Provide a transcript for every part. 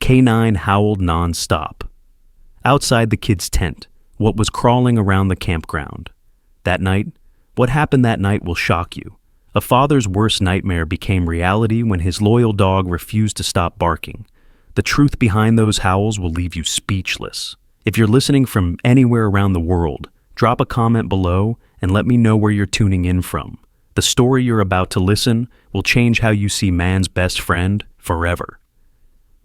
K9 howled non-stop. Outside the kid's tent, what was crawling around the campground. What happened that night will shock you. A father's worst nightmare became reality when his loyal dog refused to stop barking. The truth behind those howls will leave you speechless. If you're listening from anywhere around the world, drop a comment below and let me know where you're tuning in from. The story you're about to listen will change how you see man's best friend forever.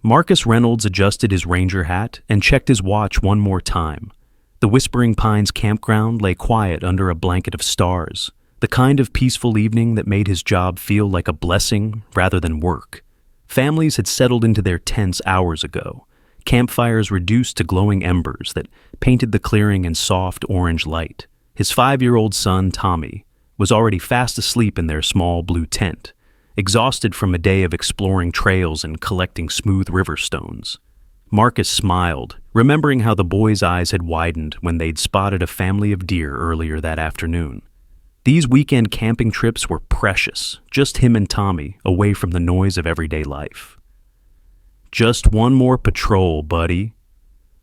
Marcus Reynolds adjusted his ranger hat and checked his watch one more time. The Whispering Pines campground lay quiet under a blanket of stars, the kind of peaceful evening that made his job feel like a blessing rather than work. Families had settled into their tents hours ago, campfires reduced to glowing embers that painted the clearing in soft orange light. His 5-year-old son, Tommy, was already fast asleep in their small blue tent, exhausted from a day of exploring trails and collecting smooth river stones. Marcus smiled, remembering how the boy's eyes had widened when they'd spotted a family of deer earlier that afternoon. These weekend camping trips were precious, just him and Tommy, away from the noise of everyday life. "Just one more patrol, buddy,"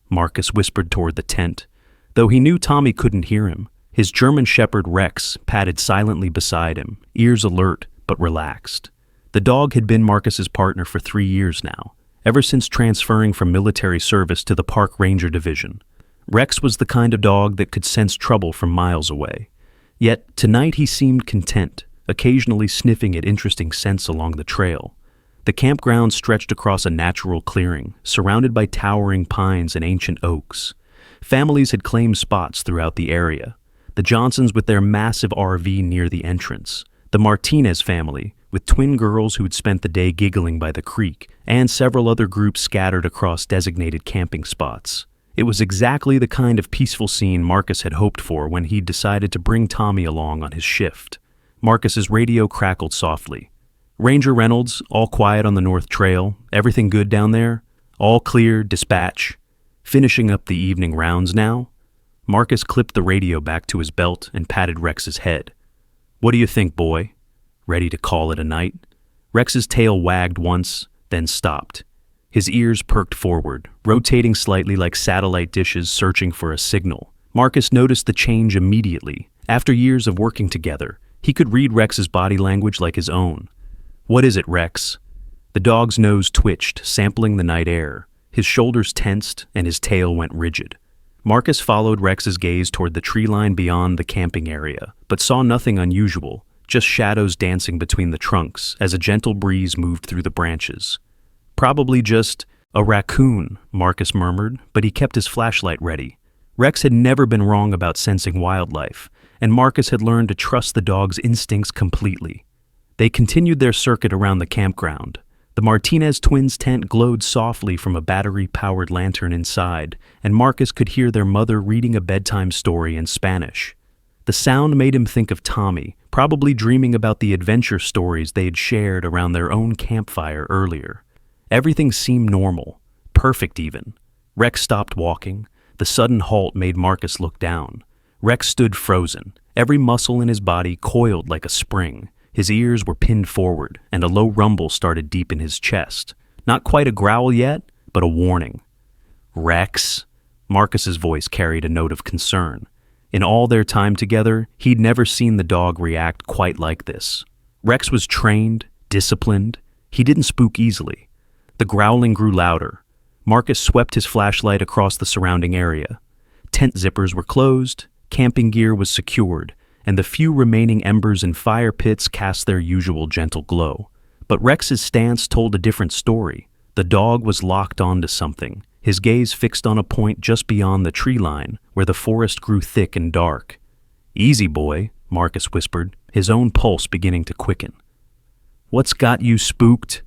Marcus whispered toward the tent. Though he knew Tommy couldn't hear him, his German shepherd Rex padded silently beside him, ears alert but relaxed. The dog had been Marcus's partner for 3 years now, ever since transferring from military service to the Park Ranger Division. Rex was the kind of dog that could sense trouble from miles away. Yet tonight he seemed content, occasionally sniffing at interesting scents along the trail. The campground stretched across a natural clearing, surrounded by towering pines and ancient oaks. Families had claimed spots throughout the area. The Johnsons with their massive RV near the entrance, the Martinez family, with twin girls who had spent the day giggling by the creek, and several other groups scattered across designated camping spots. It was exactly the kind of peaceful scene Marcus had hoped for when he decided to bring Tommy along on his shift. Marcus's radio crackled softly. "Ranger Reynolds, all quiet on the North Trail. Everything good down there? All clear, dispatch. Finishing up the evening rounds now?" Marcus clipped the radio back to his belt and patted Rex's head. "What do you think, boy? Ready to call it a night?" Rex's tail wagged once, then stopped. His ears perked forward, rotating slightly like satellite dishes searching for a signal. Marcus noticed the change immediately. After years of working together, he could read Rex's body language like his own. "What is it, Rex?" The dog's nose twitched, sampling the night air. His shoulders tensed, and his tail went rigid. Marcus followed Rex's gaze toward the tree line beyond the camping area, but saw nothing unusual, just shadows dancing between the trunks as a gentle breeze moved through the branches. "Probably just a raccoon," Marcus murmured, but he kept his flashlight ready. Rex had never been wrong about sensing wildlife, and Marcus had learned to trust the dog's instincts completely. They continued their circuit around the campground. The Martinez twins' tent glowed softly from a battery-powered lantern inside, and Marcus could hear their mother reading a bedtime story in Spanish. The sound made him think of Tommy, probably dreaming about the adventure stories they had shared around their own campfire earlier. Everything seemed normal, perfect even. Rex stopped walking. The sudden halt made Marcus look down. Rex stood frozen, every muscle in his body coiled like a spring. His ears were pinned forward, and a low rumble started deep in his chest. Not quite a growl yet, but a warning. "Rex?" Marcus's voice carried a note of concern. In all their time together, he'd never seen the dog react quite like this. Rex was trained, disciplined. He didn't spook easily. The growling grew louder. Marcus swept his flashlight across the surrounding area. Tent zippers were closed, camping gear was secured, and the few remaining embers and fire pits cast their usual gentle glow. But Rex's stance told a different story. The dog was locked onto something, his gaze fixed on a point just beyond the tree line, where the forest grew thick and dark. "Easy, boy," Marcus whispered, his own pulse beginning to quicken. "What's got you spooked?"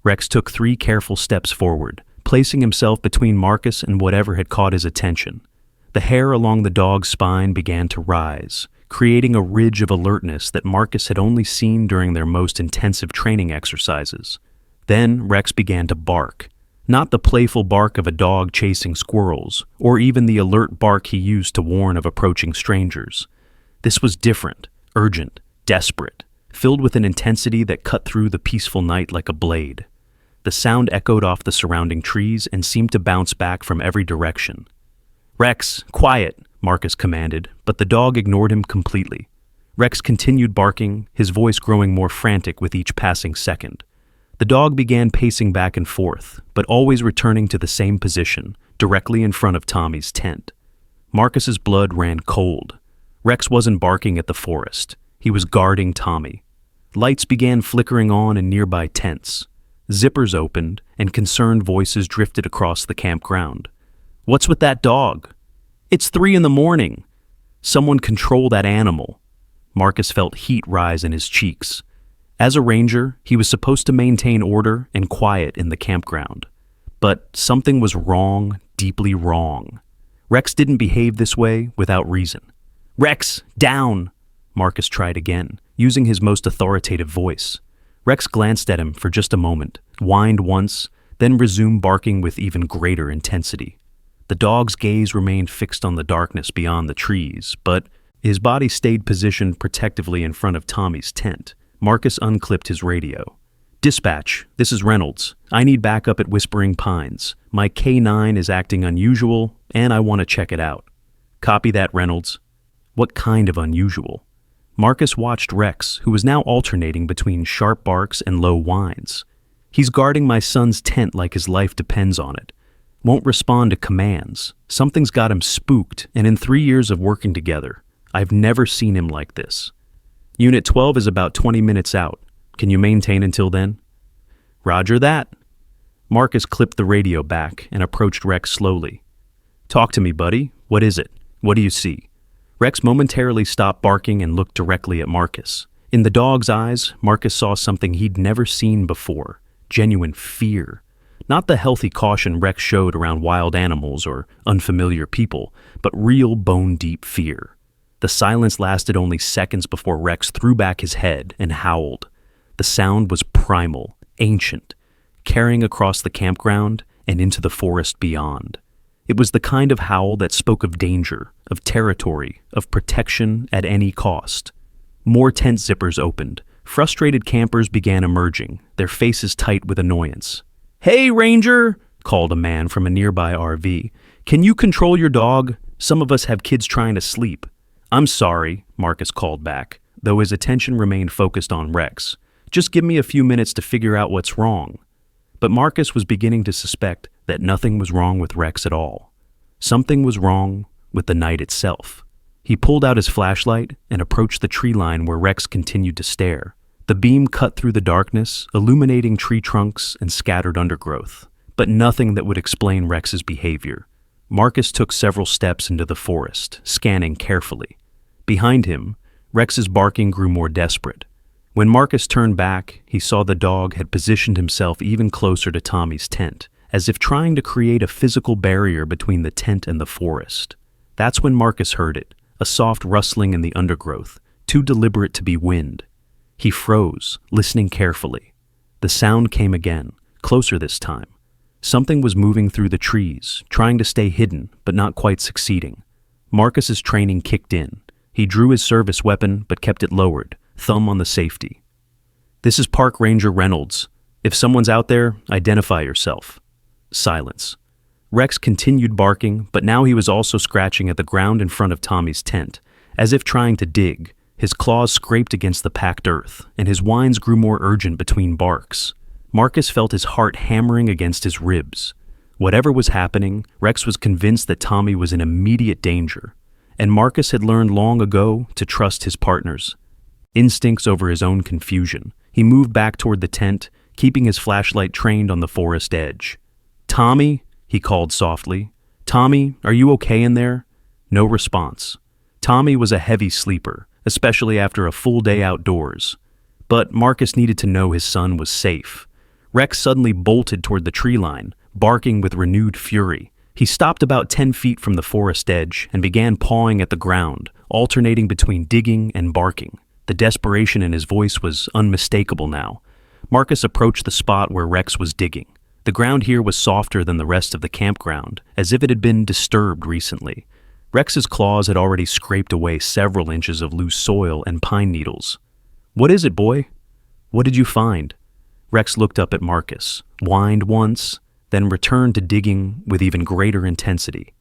Rex took 3 careful steps forward, placing himself between Marcus and whatever had caught his attention. The hair along the dog's spine began to rise, creating a ridge of alertness that Marcus had only seen during their most intensive training exercises. Then Rex began to bark. Not the playful bark of a dog chasing squirrels, or even the alert bark he used to warn of approaching strangers. This was different, urgent, desperate, filled with an intensity that cut through the peaceful night like a blade. The sound echoed off the surrounding trees and seemed to bounce back from every direction. "Rex, quiet," Marcus commanded, but the dog ignored him completely. Rex continued barking, his voice growing more frantic with each passing second. The dog began pacing back and forth, but always returning to the same position, directly in front of Tommy's tent. Marcus's blood ran cold. Rex wasn't barking at the forest. He was guarding Tommy. Lights began flickering on in nearby tents. Zippers opened, and concerned voices drifted across the campground. "What's with that dog?" "It's 3 in the morning." "Someone control that animal." Marcus felt heat rise in his cheeks. As a ranger, he was supposed to maintain order and quiet in the campground. But something was wrong, deeply wrong. Rex didn't behave this way without reason. "Rex, down!" Marcus tried again, using his most authoritative voice. Rex glanced at him for just a moment, whined once, then resumed barking with even greater intensity. The dog's gaze remained fixed on the darkness beyond the trees, but his body stayed positioned protectively in front of Tommy's tent. Marcus unclipped his radio. "Dispatch, this is Reynolds. I need backup at Whispering Pines. My K9 is acting unusual, and I want to check it out." "Copy that, Reynolds." What kind of unusual? Marcus watched Rex, who was now alternating between sharp barks and low whines. "He's guarding my son's tent like his life depends on it. Won't respond to commands. Something's got him spooked, and in 3 years of working together, I've never seen him like this. Unit 12 is about 20 minutes out. Can you maintain until then?" "Roger that." Marcus clipped the radio back and approached Rex slowly. "Talk to me, buddy. What is it? What do you see?" Rex momentarily stopped barking and looked directly at Marcus. In the dog's eyes, Marcus saw something he'd never seen before: genuine fear. Not the healthy caution Rex showed around wild animals or unfamiliar people, but real bone-deep fear. The silence lasted only seconds before Rex threw back his head and howled. The sound was primal, ancient, carrying across the campground and into the forest beyond. It was the kind of howl that spoke of danger, of territory, of protection at any cost. More tent zippers opened. Frustrated campers began emerging, their faces tight with annoyance. "Hey, Ranger!" called a man from a nearby RV. "Can you control your dog? Some of us have kids trying to sleep." "I'm sorry," Marcus called back, though his attention remained focused on Rex. "Just give me a few minutes to figure out what's wrong." But Marcus was beginning to suspect that nothing was wrong with Rex at all. Something was wrong with the night itself. He pulled out his flashlight and approached the tree line where Rex continued to stare. The beam cut through the darkness, illuminating tree trunks and scattered undergrowth, but nothing that would explain Rex's behavior. Marcus took several steps into the forest, scanning carefully. Behind him, Rex's barking grew more desperate. When Marcus turned back, he saw the dog had positioned himself even closer to Tommy's tent, as if trying to create a physical barrier between the tent and the forest. That's when Marcus heard it, a soft rustling in the undergrowth, too deliberate to be wind. He froze, listening carefully. The sound came again, closer this time. Something was moving through the trees, trying to stay hidden, but not quite succeeding. Marcus's training kicked in. He drew his service weapon, but kept it lowered, thumb on the safety. "This is Park Ranger Reynolds. If someone's out there, identify yourself." Silence. Rex continued barking, but now he was also scratching at the ground in front of Tommy's tent, as if trying to dig. His claws scraped against the packed earth, and his whines grew more urgent between barks. Marcus felt his heart hammering against his ribs. Whatever was happening, Rex was convinced that Tommy was in immediate danger, and Marcus had learned long ago to trust his partners. Instincts over his own confusion, he moved back toward the tent, keeping his flashlight trained on the forest edge. "Tommy?" he called softly. "Tommy, are you okay in there?" No response. Tommy was a heavy sleeper, especially after a full day outdoors. But Marcus needed to know his son was safe. Rex suddenly bolted toward the tree line, barking with renewed fury. He stopped about 10 feet from the forest edge and began pawing at the ground, alternating between digging and barking. The desperation in his voice was unmistakable now. Marcus approached the spot where Rex was digging. The ground here was softer than the rest of the campground, as if it had been disturbed recently. Rex's claws had already scraped away several inches of loose soil and pine needles. "What is it, boy?" "What did you find?" Rex looked up at Marcus, whined once, then returned to digging with even greater intensity.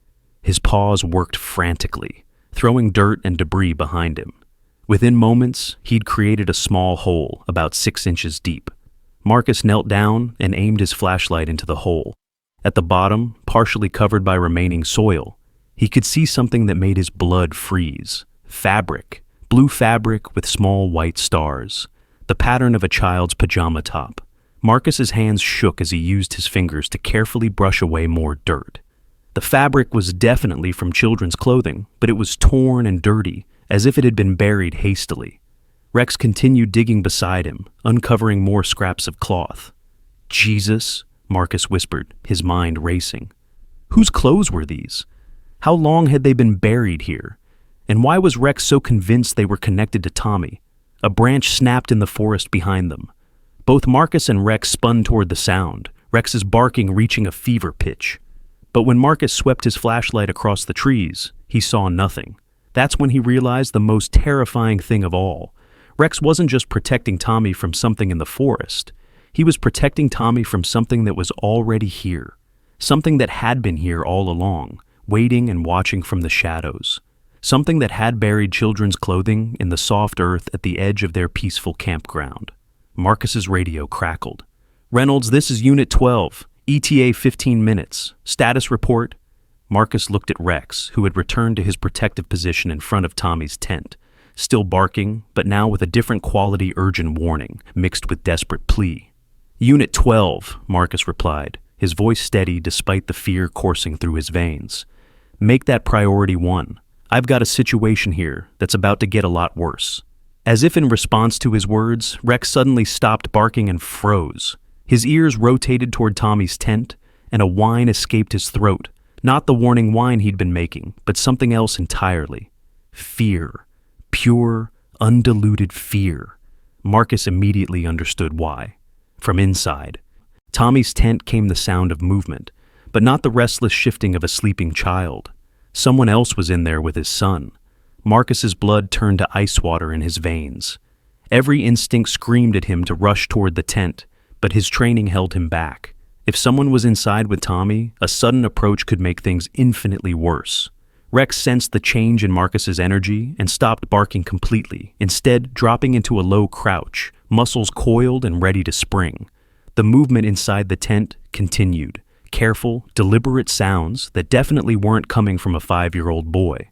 His paws worked frantically, throwing dirt and debris behind him. Within moments, he'd created a small hole about 6 inches deep. Marcus knelt down and aimed his flashlight into the hole. At the bottom, partially covered by remaining soil, he could see something that made his blood freeze. Fabric, blue fabric with small white stars, the pattern of a child's pajama top. Marcus's hands shook as he used his fingers to carefully brush away more dirt. The fabric was definitely from children's clothing, but it was torn and dirty, as if it had been buried hastily. Rex continued digging beside him, uncovering more scraps of cloth. "Jesus," Marcus whispered, his mind racing. Whose clothes were these? How long had they been buried here? And why was Rex so convinced they were connected to Tommy? A branch snapped in the forest behind them. Both Marcus and Rex spun toward the sound, Rex's barking reaching a fever pitch. But when Marcus swept his flashlight across the trees, he saw nothing. That's when he realized the most terrifying thing of all. Rex wasn't just protecting Tommy from something in the forest. He was protecting Tommy from something that was already here. Something that had been here all along, waiting and watching from the shadows. Something that had buried children's clothing in the soft earth at the edge of their peaceful campground. Marcus's radio crackled. "Reynolds, this is Unit 12. ETA 15 minutes. Status report." Marcus looked at Rex, who had returned to his protective position in front of Tommy's tent, still barking, but now with a different quality urgent warning, mixed with desperate plea. "Unit 12, Marcus replied, his voice steady despite the fear coursing through his veins. "Make that priority 1. I've got a situation here that's about to get a lot worse." As if in response to his words, Rex suddenly stopped barking and froze. His ears rotated toward Tommy's tent, and a whine escaped his throat. Not the warning whine he'd been making, but something else entirely. Fear. Pure, undiluted fear. Marcus immediately understood why. From inside Tommy's tent came the sound of movement, but not the restless shifting of a sleeping child. Someone else was in there with his son. Marcus's blood turned to ice water in his veins. Every instinct screamed at him to rush toward the tent, but his training held him back. If someone was inside with Tommy, a sudden approach could make things infinitely worse. Rex sensed the change in Marcus's energy and stopped barking completely, instead dropping into a low crouch, muscles coiled and ready to spring. The movement inside the tent continued, careful, deliberate sounds that definitely weren't coming from a 5-year-old boy.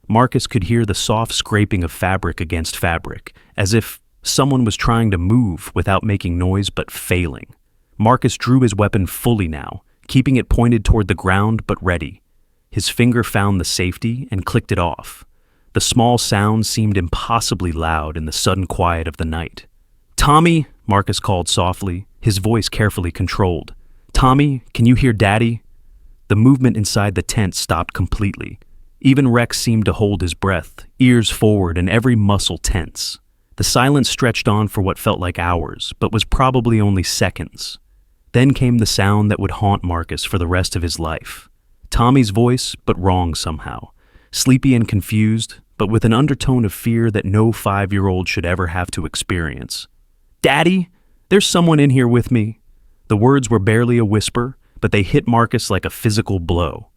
Marcus could hear the soft scraping of fabric against fabric, as if someone was trying to move without making noise but failing. Marcus drew his weapon fully now, keeping it pointed toward the ground but ready. His finger found the safety and clicked it off. The small sound seemed impossibly loud in the sudden quiet of the night. "Tommy," Marcus called softly, his voice carefully controlled. "Tommy, can you hear Daddy?" The movement inside the tent stopped completely. Even Rex seemed to hold his breath, ears forward and every muscle tense. The silence stretched on for what felt like hours, but was probably only seconds. Then came the sound that would haunt Marcus for the rest of his life. Tommy's voice, but wrong somehow. Sleepy and confused, but with an undertone of fear that no 5-year-old should ever have to experience. "Daddy, there's someone in here with me." The words were barely a whisper, but they hit Marcus like a physical blow.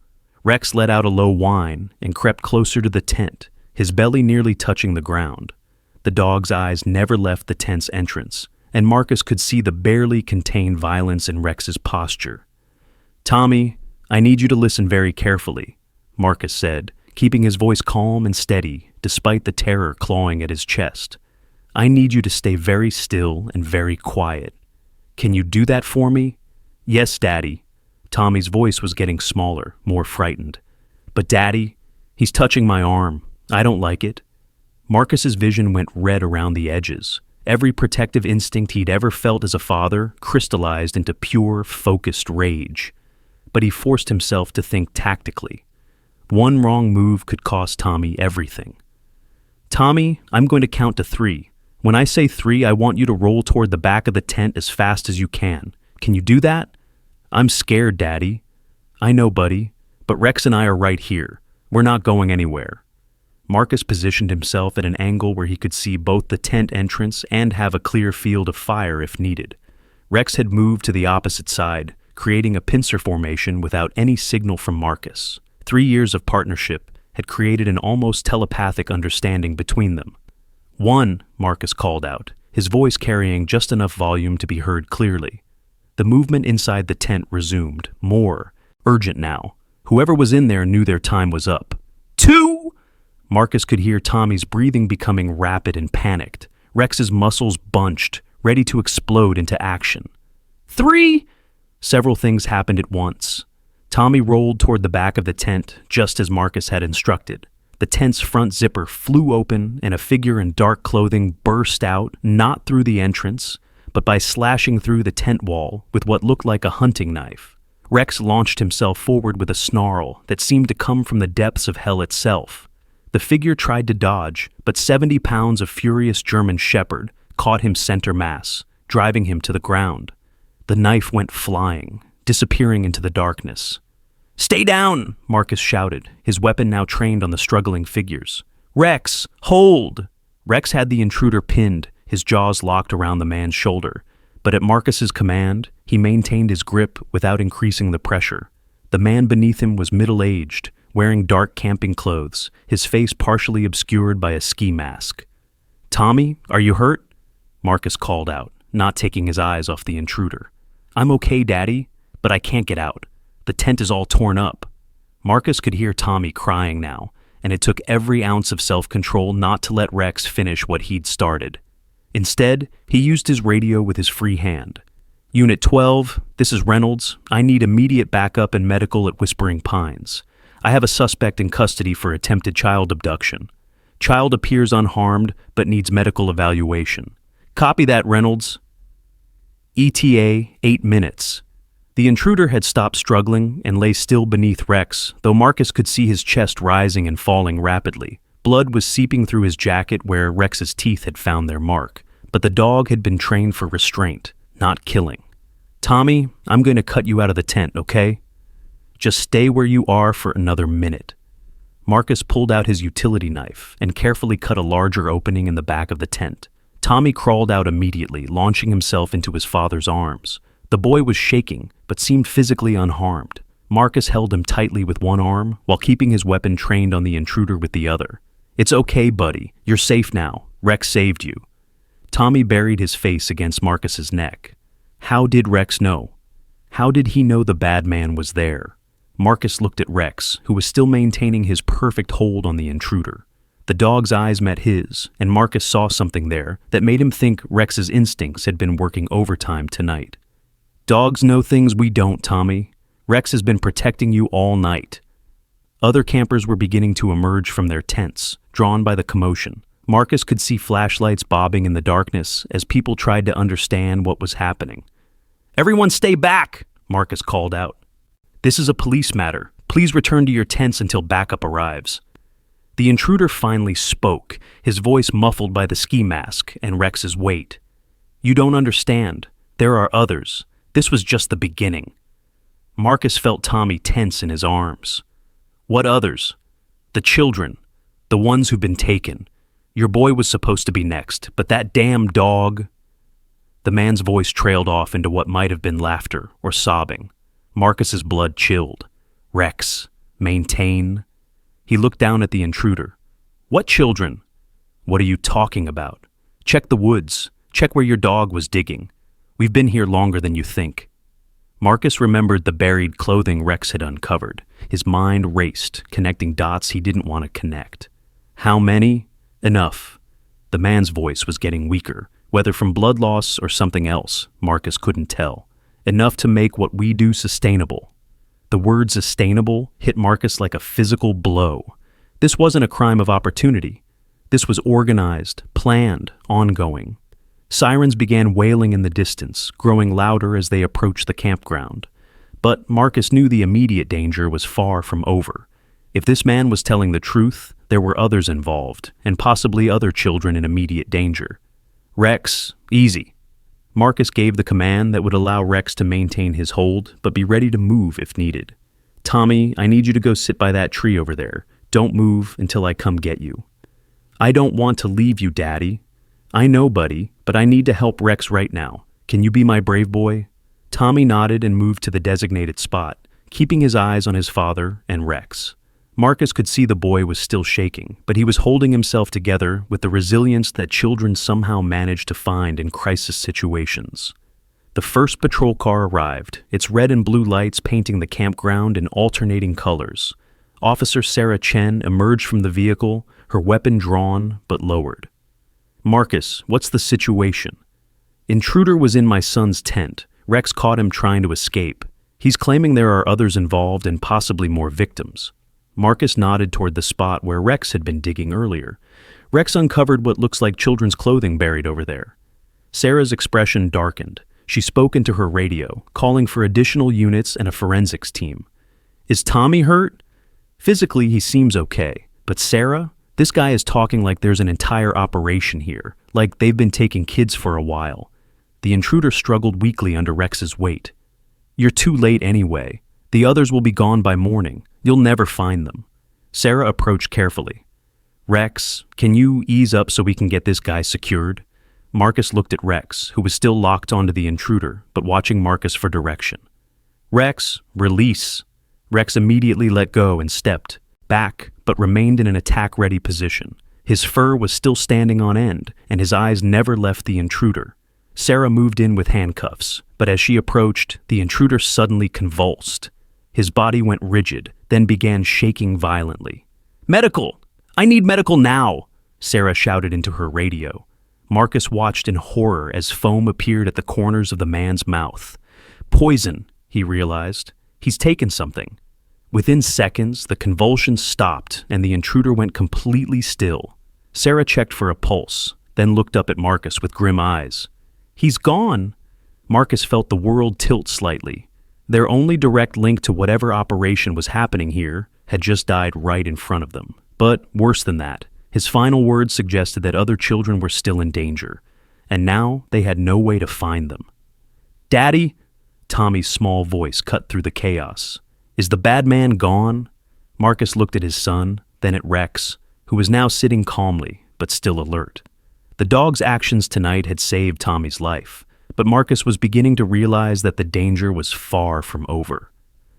Rex let out a low whine and crept closer to the tent, his belly nearly touching the ground. The dog's eyes never left the tent's entrance, and Marcus could see the barely contained violence in Rex's posture. "Tommy, I need you to listen very carefully," Marcus said, keeping his voice calm and steady despite the terror clawing at his chest. "I need you to stay very still and very quiet. Can you do that for me?" "Yes, Daddy." Tommy's voice was getting smaller, more frightened. "But Daddy, he's touching my arm. I don't like it." Marcus's vision went red around the edges. Every protective instinct he'd ever felt as a father crystallized into pure, focused rage. But he forced himself to think tactically. One wrong move could cost Tommy everything. "Tommy, I'm going to count to 3. When I say 3, I want you to roll toward the back of the tent as fast as you can. Can you do that?" "I'm scared, Daddy." "I know, buddy, but Rex and I are right here. We're not going anywhere." Marcus positioned himself at an angle where he could see both the tent entrance and have a clear field of fire if needed. Rex had moved to the opposite side, creating a pincer formation without any signal from Marcus. 3 years of partnership had created an almost telepathic understanding between them. "One," Marcus called out, his voice carrying just enough volume to be heard clearly. The movement inside the tent resumed, more urgent now. Whoever was in there knew their time was up. "Two!" Marcus could hear Tommy's breathing becoming rapid and panicked. Rex's muscles bunched, ready to explode into action. "Three!" Several things happened at once. Tommy rolled toward the back of the tent, just as Marcus had instructed. The tent's front zipper flew open, and a figure in dark clothing burst out, not through the entrance, but by slashing through the tent wall with what looked like a hunting knife. Rex launched himself forward with a snarl that seemed to come from the depths of hell itself. The figure tried to dodge, but 70 pounds of furious German shepherd caught him center mass, driving him to the ground. The knife went flying, disappearing into the darkness. "Stay down!" Marcus shouted, his weapon now trained on the struggling figures. "Rex, hold!" Rex had the intruder pinned, his jaws locked around the man's shoulder. But at Marcus's command, he maintained his grip without increasing the pressure. The man beneath him was middle-aged, wearing dark camping clothes, his face partially obscured by a ski mask. "Tommy, are you hurt?" Marcus called out, not taking his eyes off the intruder. "I'm okay, Daddy, but I can't get out. The tent is all torn up." Marcus could hear Tommy crying now, and it took every ounce of self-control not to let Rex finish what he'd started. Instead, he used his radio with his free hand. "Unit 12, this is Reynolds. I need immediate backup and medical at Whispering Pines. I have a suspect in custody for attempted child abduction. Child appears unharmed, but needs medical evaluation. Copy that, Reynolds." ETA, 8 minutes. The intruder had stopped struggling and lay still beneath Rex, though Marcus could see his chest rising and falling rapidly. Blood was seeping through his jacket where Rex's teeth had found their mark, but the dog had been trained for restraint, not killing. "Tommy, I'm going to cut you out of the tent, okay? Just stay where you are for another minute." Marcus pulled out his utility knife and carefully cut a larger opening in the back of the tent. Tommy crawled out immediately, launching himself into his father's arms. The boy was shaking, but seemed physically unharmed. Marcus held him tightly with one arm, while keeping his weapon trained on the intruder with the other. "It's okay, buddy. You're safe now. Rex saved you." Tommy buried his face against Marcus's neck. How did Rex know? How did he know the bad man was there? Marcus looked at Rex, who was still maintaining his perfect hold on the intruder. The dog's eyes met his, and Marcus saw something there that made him think Rex's instincts had been working overtime tonight. "Dogs know things we don't, Tommy. Rex has been protecting you all night." Other campers were beginning to emerge from their tents, drawn by the commotion. Marcus could see flashlights bobbing in the darkness as people tried to understand what was happening. "Everyone stay back!" Marcus called out. "This is a police matter. Please return to your tents until backup arrives." The intruder finally spoke, his voice muffled by the ski mask and Rex's weight. "You don't understand. There are others. This was just the beginning." Marcus felt Tommy tense in his arms. "What others?" "The children. The ones who've been taken. Your boy was supposed to be next, but that damn dog—" The man's voice trailed off into what might have been laughter or sobbing. Marcus's blood chilled. "Rex, maintain." He looked down at the intruder. "What children?" "What are you talking about? Check the woods. Check where your dog was digging. We've been here longer than you think." Marcus remembered the buried clothing Rex had uncovered. His mind raced, connecting dots he didn't want to connect. "How many?" "Enough." The man's voice was getting weaker, whether from blood loss or something else, Marcus couldn't tell. "Enough to make what we do sustainable." The word sustainable hit Marcus like a physical blow. This wasn't a crime of opportunity. This was organized, planned, ongoing. Sirens began wailing in the distance, growing louder as they approached the campground. But Marcus knew the immediate danger was far from over. If this man was telling the truth, there were others involved, and possibly other children in immediate danger. "Rex, easy." Marcus gave the command that would allow Rex to maintain his hold, but be ready to move if needed. "Tommy, I need you to go sit by that tree over there. Don't move until I come get you." "I don't want to leave you, Daddy." "I know, buddy, but I need to help Rex right now. Can you be my brave boy?" Tommy nodded and moved to the designated spot, keeping his eyes on his father and Rex. Marcus could see the boy was still shaking, but he was holding himself together with the resilience that children somehow manage to find in crisis situations. The first patrol car arrived, its red and blue lights painting the campground in alternating colors. Officer Sarah Chen emerged from the vehicle, her weapon drawn but lowered. "Marcus, what's the situation?" "Intruder was in my son's tent. Rex caught him trying to escape. He's claiming there are others involved and possibly more victims." Marcus nodded toward the spot where Rex had been digging earlier. Rex uncovered what looks like children's clothing buried over there. Sarah's expression darkened. She spoke into her radio, calling for additional units and a forensics team. "Is Tommy hurt?" "Physically, he seems okay. But Sarah? This guy is talking like there's an entire operation here, like they've been taking kids for a while." The intruder struggled weakly under Rex's weight. "You're too late anyway. The others will be gone by morning. You'll never find them." Sarah approached carefully. "Rex, can you ease up so we can get this guy secured?" Marcus looked at Rex, who was still locked onto the intruder, but watching Marcus for direction. "Rex, release." Rex immediately let go and stepped back, but remained in an attack-ready position. His fur was still standing on end, and his eyes never left the intruder. Sarah moved in with handcuffs, but as she approached, the intruder suddenly convulsed. His body went rigid, then began shaking violently. "Medical! I need medical now!" Sarah shouted into her radio. Marcus watched in horror as foam appeared at the corners of the man's mouth. "Poison," he realized. "He's taken something." Within seconds, the convulsions stopped and the intruder went completely still. Sarah checked for a pulse, then looked up at Marcus with grim eyes. "He's gone!" Marcus felt the world tilt slightly. Their only direct link to whatever operation was happening here had just died right in front of them. But worse than that, his final words suggested that other children were still in danger, and now they had no way to find them. "Daddy?" Tommy's small voice cut through the chaos. "Is the bad man gone?" Marcus looked at his son, then at Rex, who was now sitting calmly, but still alert. The dog's actions tonight had saved Tommy's life, but Marcus was beginning to realize that the danger was far from over.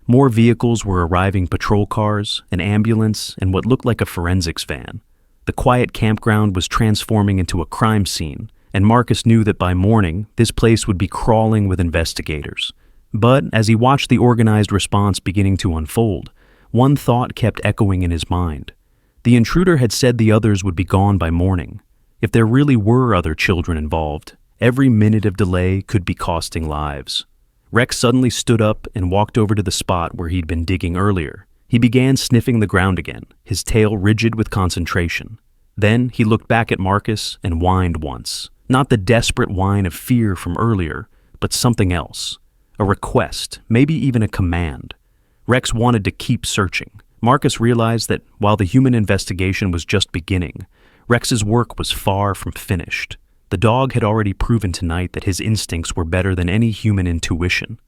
More vehicles were arriving, patrol cars, an ambulance, and what looked like a forensics van. The quiet campground was transforming into a crime scene, and Marcus knew that by morning, this place would be crawling with investigators. But as he watched the organized response beginning to unfold, one thought kept echoing in his mind. The intruder had said the others would be gone by morning. If there really were other children involved, every minute of delay could be costing lives. Rex suddenly stood up and walked over to the spot where he'd been digging earlier. He began sniffing the ground again, his tail rigid with concentration. Then he looked back at Marcus and whined once. Not the desperate whine of fear from earlier, but something else. A request, maybe even a command. Rex wanted to keep searching. Marcus realized that while the human investigation was just beginning, Rex's work was far from finished. The dog had already proven tonight that his instincts were better than any human intuition.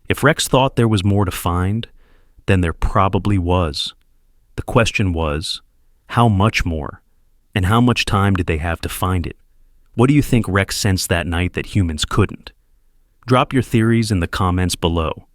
If Rex thought there was more to find, then there probably was. The question was, how much more? And how much time did they have to find it? What do you think Rex sensed that night that humans couldn't? Drop your theories in the comments below.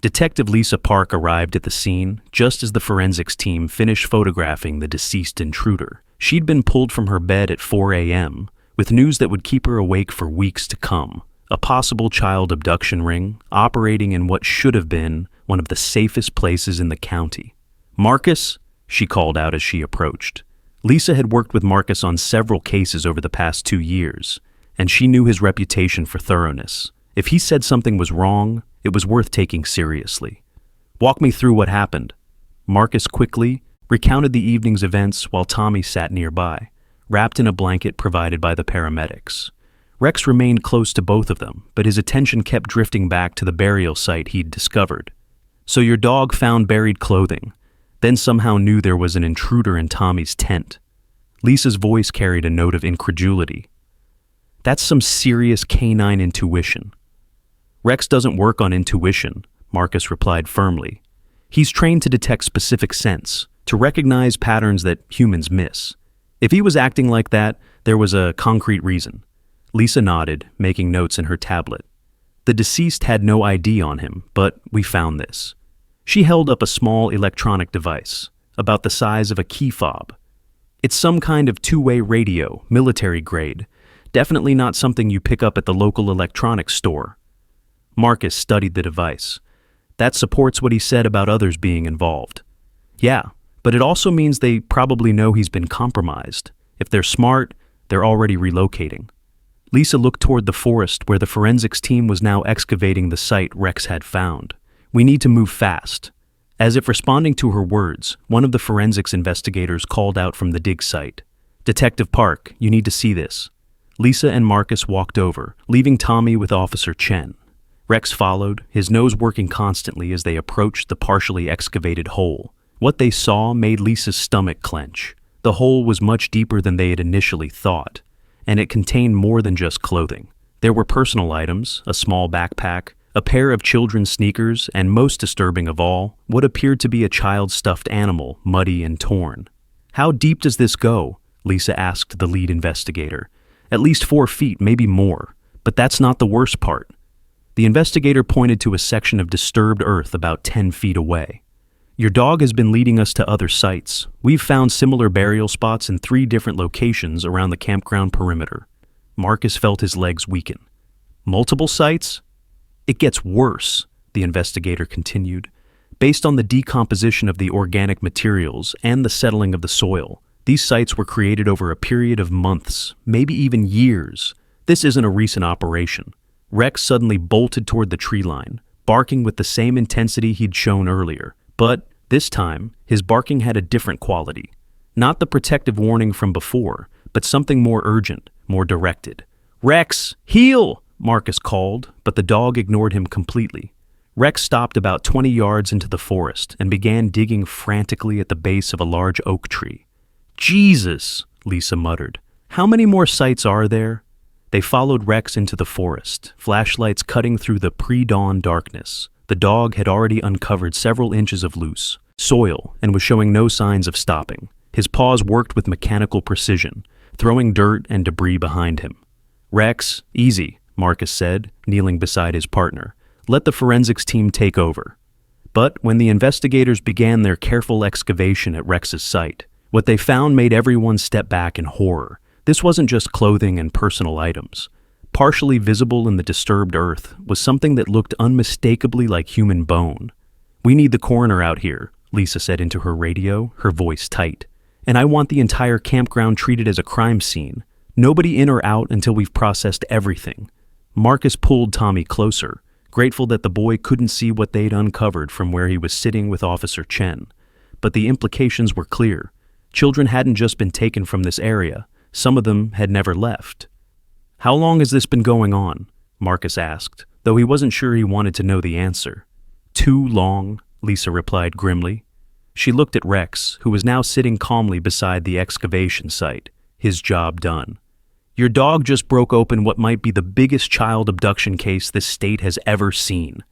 Detective Lisa Park arrived at the scene just as the forensics team finished photographing the deceased intruder. She'd been pulled from her bed at 4 a.m., with news that would keep her awake for weeks to come. A possible child abduction ring operating in what should have been one of the safest places in the county. "Marcus?" she called out as she approached. Lisa had worked with Marcus on several cases over the past 2 years, and she knew his reputation for thoroughness. If he said something was wrong, it was worth taking seriously. "Walk me through what happened." Marcus quickly recounted the evening's events while Tommy sat nearby, wrapped in a blanket provided by the paramedics. Rex remained close to both of them, but his attention kept drifting back to the burial site he'd discovered. "So your dog found buried clothing, then somehow knew there was an intruder in Tommy's tent." Lisa's voice carried a note of incredulity. "That's some serious canine intuition." "Rex doesn't work on intuition," Marcus replied firmly. "He's trained to detect specific scents, to recognize patterns that humans miss. If he was acting like that, there was a concrete reason. Lisa nodded, making notes in her tablet. The deceased had no ID on him, but we found this. She held up a small electronic device, about the size of a key fob. It's some kind of two-way radio, military grade. Definitely not something you pick up at the local electronics store. Marcus studied the device. That supports what he said about others being involved. Yeah, but it also means they probably know he's been compromised. If they're smart, they're already relocating. Lisa looked toward the forest where the forensics team was now excavating the site Rex had found. We need to move fast. As if responding to her words, one of the forensics investigators called out from the dig site. Detective Park, you need to see this. Lisa and Marcus walked over, leaving Tommy with Officer Chen. Rex followed, his nose working constantly as they approached the partially excavated hole. What they saw made Lisa's stomach clench. The hole was much deeper than they had initially thought, and it contained more than just clothing. There were personal items, a small backpack, a pair of children's sneakers, and most disturbing of all, what appeared to be a child's stuffed animal, muddy and torn. How deep does this go? Lisa asked the lead investigator. At least 4 feet, maybe more. But that's not the worst part. The investigator pointed to a section of disturbed earth about 10 feet away. Your dog has been leading us to other sites. We've found similar burial spots in 3 different locations around the campground perimeter. Marcus felt his legs weaken. Multiple sites? It gets worse, the investigator continued. Based on the decomposition of the organic materials and the settling of the soil, these sites were created over a period of months, maybe even years. This isn't a recent operation. Rex suddenly bolted toward the tree line, barking with the same intensity he'd shown earlier. But this time, his barking had a different quality. Not the protective warning from before, but something more urgent, more directed. Rex, heel! Marcus called, but the dog ignored him completely. Rex stopped about 20 yards into the forest and began digging frantically at the base of a large oak tree. Jesus, Lisa muttered. How many more sites are there? They followed Rex into the forest, flashlights cutting through the pre-dawn darkness. The dog had already uncovered several inches of loose soil and was showing no signs of stopping. His paws worked with mechanical precision, throwing dirt and debris behind him. Rex, easy, Marcus said, kneeling beside his partner. Let the forensics team take over. But when the investigators began their careful excavation at Rex's site, what they found made everyone step back in horror. This wasn't just clothing and personal items. Partially visible in the disturbed earth was something that looked unmistakably like human bone. We need the coroner out here, Lisa said into her radio, her voice tight. And I want the entire campground treated as a crime scene. Nobody in or out until we've processed everything. Marcus pulled Tommy closer, grateful that the boy couldn't see what they'd uncovered from where he was sitting with Officer Chen. But the implications were clear. Children hadn't just been taken from this area. Some of them had never left. How long has this been going on? Marcus asked, though he wasn't sure he wanted to know the answer. Too long, Lisa replied grimly. She looked at Rex, who was now sitting calmly beside the excavation site, his job done. Your dog just broke open what might be the biggest child abduction case this state has ever seen.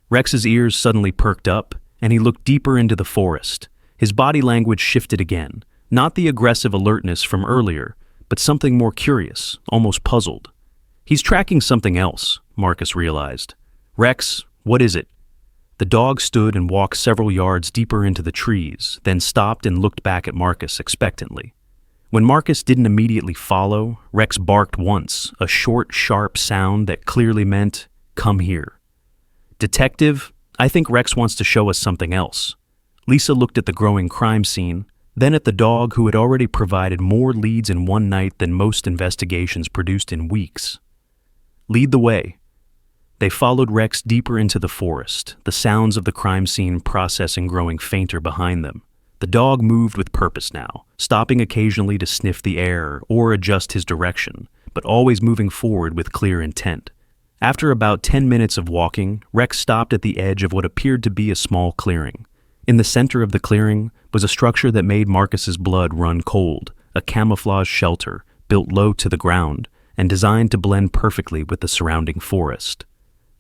Rex's ears suddenly perked up, and he looked deeper into the forest. His body language shifted again, not the aggressive alertness from earlier, but something more curious, almost puzzled. He's tracking something else, Marcus realized. Rex, what is it? The dog stood and walked several yards deeper into the trees, then stopped and looked back at Marcus expectantly. When Marcus didn't immediately follow, Rex barked once, a short, sharp sound that clearly meant, come here. Detective, I think Rex wants to show us something else. Lisa looked at the growing crime scene, then at the dog who had already provided more leads in one night than most investigations produced in weeks. Lead the way. They followed Rex deeper into the forest, the sounds of the crime scene processing growing fainter behind them. The dog moved with purpose now, stopping occasionally to sniff the air or adjust his direction, but always moving forward with clear intent. After about 10 minutes of walking, Rex stopped at the edge of what appeared to be a small clearing. In the center of the clearing was a structure that made Marcus's blood run cold, a camouflage shelter built low to the ground and designed to blend perfectly with the surrounding forest.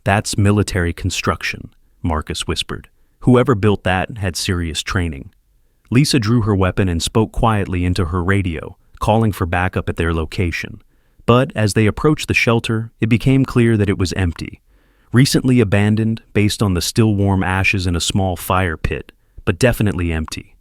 That's military construction, Marcus whispered. Whoever built that had serious training. Lisa drew her weapon and spoke quietly into her radio, calling for backup at their location. But as they approached the shelter, it became clear that it was empty. Recently abandoned based on the still warm ashes in a small fire pit, but definitely empty.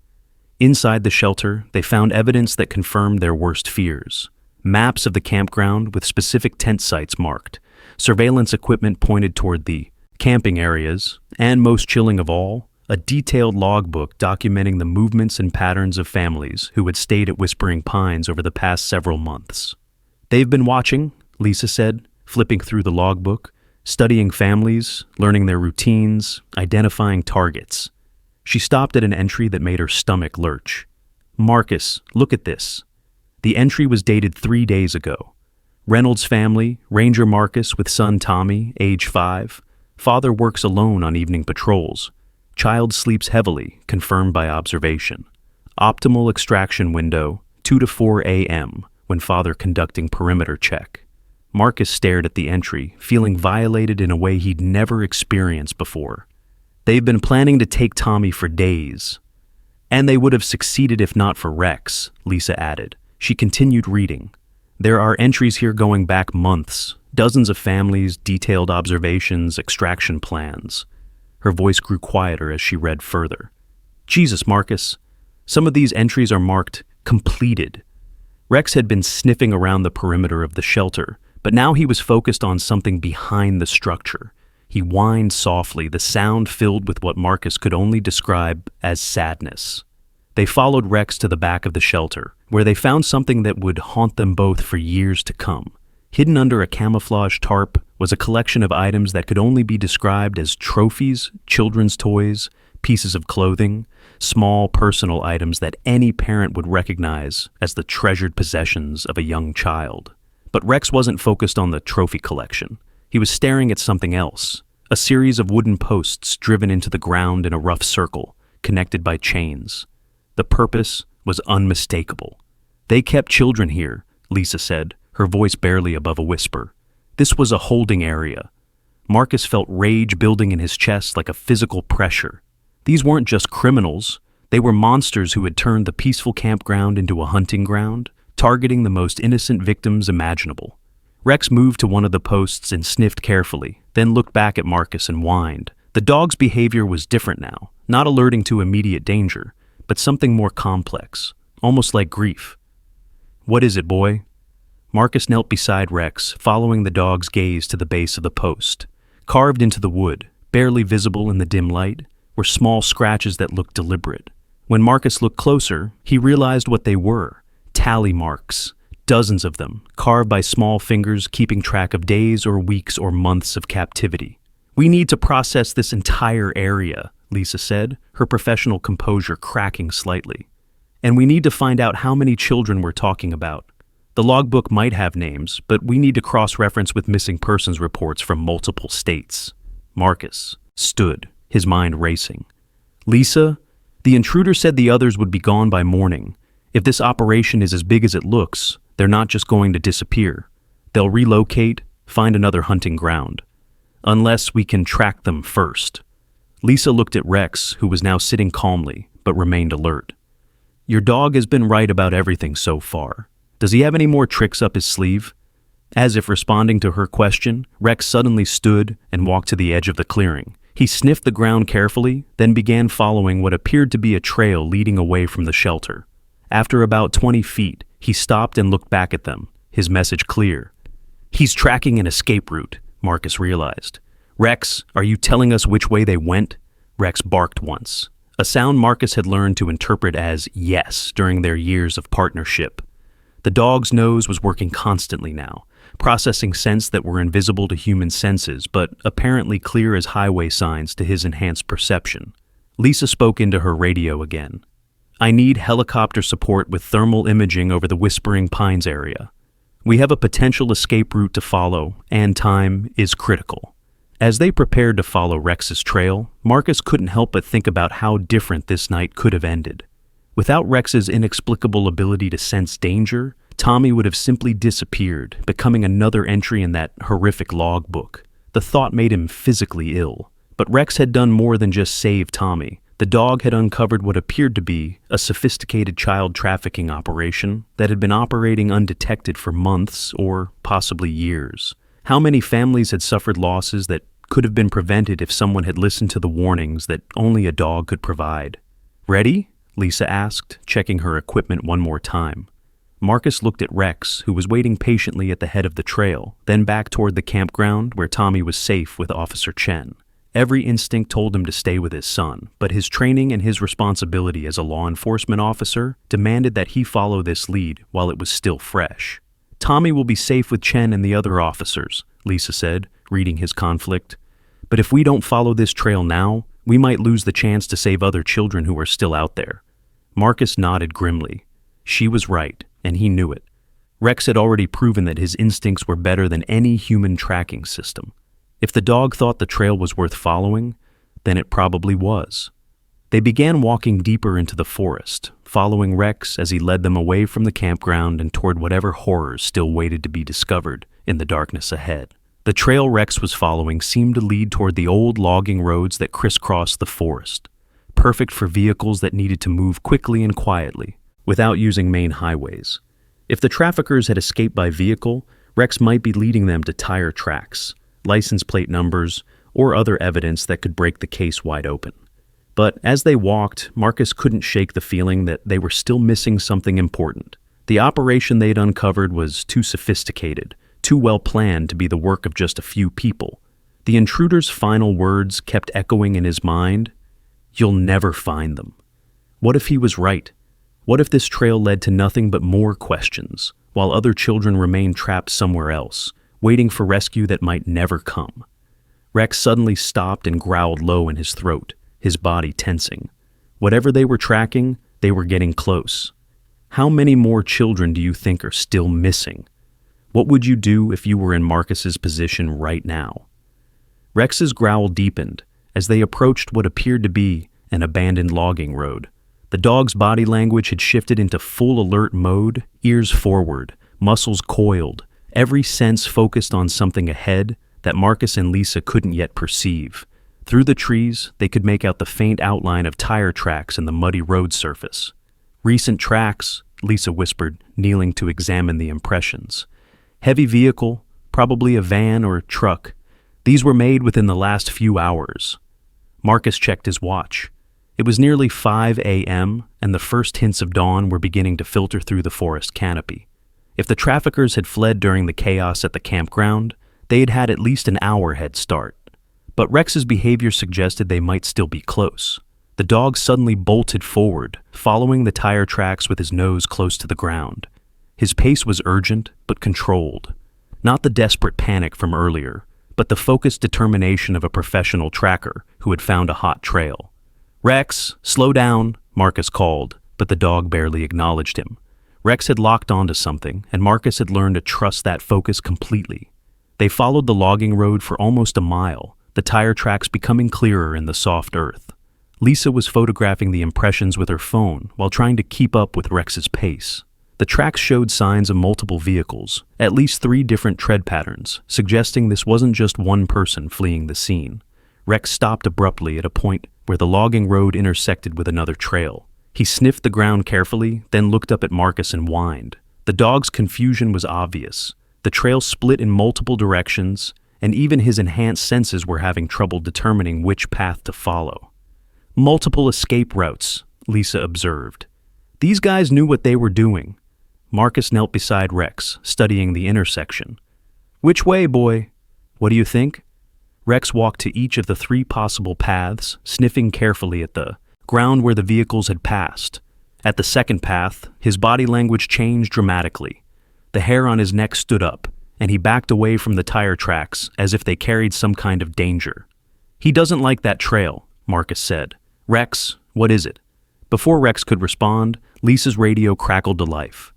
Inside the shelter, they found evidence that confirmed their worst fears. Maps of the campground with specific tent sites marked. Surveillance equipment pointed toward the camping areas, and most chilling of all, a detailed logbook documenting the movements and patterns of families who had stayed at Whispering Pines over the past several months. "They've been watching," Lisa said, flipping through the logbook, studying families, learning their routines, identifying targets. She stopped at an entry that made her stomach lurch. "Marcus, look at this." The entry was dated 3 days ago. Reynolds family, Ranger Marcus with son Tommy, age 5. Father works alone on evening patrols. Child sleeps heavily, confirmed by observation. Optimal extraction window, 2 to 4 a.m., when father conducting perimeter check. Marcus stared at the entry, feeling violated in a way he'd never experienced before. They've been planning to take Tommy for days. And they would have succeeded if not for Rex, Lisa added. She continued reading. There are entries here going back months, dozens of families, detailed observations, extraction plans. Her voice grew quieter as she read further. Jesus, Marcus. Some of these entries are marked completed. Rex had been sniffing around the perimeter of the shelter, but now he was focused on something behind the structure. He whined softly, the sound filled with what Marcus could only describe as sadness. They followed Rex to the back of the shelter, where they found something that would haunt them both for years to come. Hidden under a camouflage tarp was a collection of items that could only be described as trophies, children's toys, pieces of clothing, small personal items that any parent would recognize as the treasured possessions of a young child. But Rex wasn't focused on the trophy collection. He was staring at something else, a series of wooden posts driven into the ground in a rough circle, connected by chains. The purpose was unmistakable. They kept children here, Lisa said, her voice barely above a whisper. This was a holding area. Marcus felt rage building in his chest like a physical pressure. These weren't just criminals. They were monsters who had turned the peaceful campground into a hunting ground, targeting the most innocent victims imaginable. Rex moved to one of the posts and sniffed carefully, then looked back at Marcus and whined. The dog's behavior was different now, not alerting to immediate danger, but something more complex, almost like grief. "What is it, boy?" Marcus knelt beside Rex, following the dog's gaze to the base of the post. Carved into the wood, barely visible in the dim light, were small scratches that looked deliberate. When Marcus looked closer, he realized what they were. Tally marks. Dozens of them, carved by small fingers keeping track of days or weeks or months of captivity. "We need to process this entire area," Lisa said, her professional composure cracking slightly. "And we need to find out how many children we're talking about. The logbook might have names, but we need to cross-reference with missing persons reports from multiple states." Marcus stood, his mind racing. "Lisa, the intruder said the others would be gone by morning. If this operation is as big as it looks, they're not just going to disappear. They'll relocate, find another hunting ground. Unless we can track them first." Lisa looked at Rex, who was now sitting calmly, but remained alert. "Your dog has been right about everything so far. Does he have any more tricks up his sleeve?" As if responding to her question, Rex suddenly stood and walked to the edge of the clearing. He sniffed the ground carefully, then began following what appeared to be a trail leading away from the shelter. After about 20 feet, he stopped and looked back at them, his message clear. "He's tracking an escape route," Marcus realized. "Rex, are you telling us which way they went?" Rex barked once, a sound Marcus had learned to interpret as yes during their years of partnership. The dog's nose was working constantly now, processing scents that were invisible to human senses, but apparently clear as highway signs to his enhanced perception. Lisa spoke into her radio again. "I need helicopter support with thermal imaging over the Whispering Pines area. We have a potential escape route to follow, and time is critical." As they prepared to follow Rex's trail, Marcus couldn't help but think about how different this night could have ended. Without Rex's inexplicable ability to sense danger, Tommy would have simply disappeared, becoming another entry in that horrific logbook. The thought made him physically ill. But Rex had done more than just save Tommy. The dog had uncovered what appeared to be a sophisticated child trafficking operation that had been operating undetected for months or possibly years. How many families had suffered losses that could have been prevented if someone had listened to the warnings that only a dog could provide? "Ready?" Lisa asked, checking her equipment one more time. Marcus looked at Rex, who was waiting patiently at the head of the trail, then back toward the campground where Tommy was safe with Officer Chen. Every instinct told him to stay with his son, but his training and his responsibility as a law enforcement officer demanded that he follow this lead while it was still fresh. "Tommy will be safe with Chen and the other officers," Lisa said, reading his conflict. "But if we don't follow this trail now, we might lose the chance to save other children who are still out there." Marcus nodded grimly. She was right, and he knew it. Rex had already proven that his instincts were better than any human tracking system. If the dog thought the trail was worth following, then it probably was. They began walking deeper into the forest, following Rex as he led them away from the campground and toward whatever horrors still waited to be discovered in the darkness ahead. The trail Rex was following seemed to lead toward the old logging roads that crisscrossed the forest, perfect for vehicles that needed to move quickly and quietly, without using main highways. If the traffickers had escaped by vehicle, Rex might be leading them to tire tracks, license plate numbers, or other evidence that could break the case wide open. But as they walked, Marcus couldn't shake the feeling that they were still missing something important. The operation they'd uncovered was too sophisticated, too well planned to be the work of just a few people. The intruder's final words kept echoing in his mind, "You'll never find them." What if he was right? What if this trail led to nothing but more questions, while other children remained trapped somewhere else, waiting for rescue that might never come? Rex suddenly stopped and growled low in his throat, his body tensing. Whatever they were tracking, they were getting close. How many more children do you think are still missing? What would you do if you were in Marcus's position right now? Rex's growl deepened as they approached what appeared to be an abandoned logging road. The dog's body language had shifted into full alert mode, ears forward, muscles coiled, every sense focused on something ahead that Marcus and Lisa couldn't yet perceive. Through the trees, they could make out the faint outline of tire tracks in the muddy road surface. "Recent tracks," Lisa whispered, kneeling to examine the impressions. "Heavy vehicle, probably a van or truck. These were made within the last few hours." Marcus checked his watch. It was nearly 5 a.m., and the first hints of dawn were beginning to filter through the forest canopy. If the traffickers had fled during the chaos at the campground, they had had at least an hour head start. But Rex's behavior suggested they might still be close. The dog suddenly bolted forward, following the tire tracks with his nose close to the ground. His pace was urgent but controlled. Not the desperate panic from earlier, but the focused determination of a professional tracker who had found a hot trail. "Rex, slow down," Marcus called, but the dog barely acknowledged him. Rex had locked onto something, and Marcus had learned to trust that focus completely. They followed the logging road for almost a mile, the tire tracks becoming clearer in the soft earth. Lisa was photographing the impressions with her phone while trying to keep up with Rex's pace. The tracks showed signs of multiple vehicles, at least 3 different tread patterns, suggesting this wasn't just one person fleeing the scene. Rex stopped abruptly at a point where the logging road intersected with another trail. He sniffed the ground carefully, then looked up at Marcus and whined. The dog's confusion was obvious. The trail split in multiple directions, and even his enhanced senses were having trouble determining which path to follow. "Multiple escape routes," Lisa observed. These guys knew what they were doing. Marcus knelt beside Rex, studying the intersection. "Which way, boy? What do you think?" Rex walked to each of the 3 possible paths, sniffing carefully at the ground where the vehicles had passed. At the second path, his body language changed dramatically. The hair on his neck stood up, and he backed away from the tire tracks as if they carried some kind of danger. "He doesn't like that trail," Marcus said. "Rex, what is it?" Before Rex could respond, Lisa's radio crackled to life.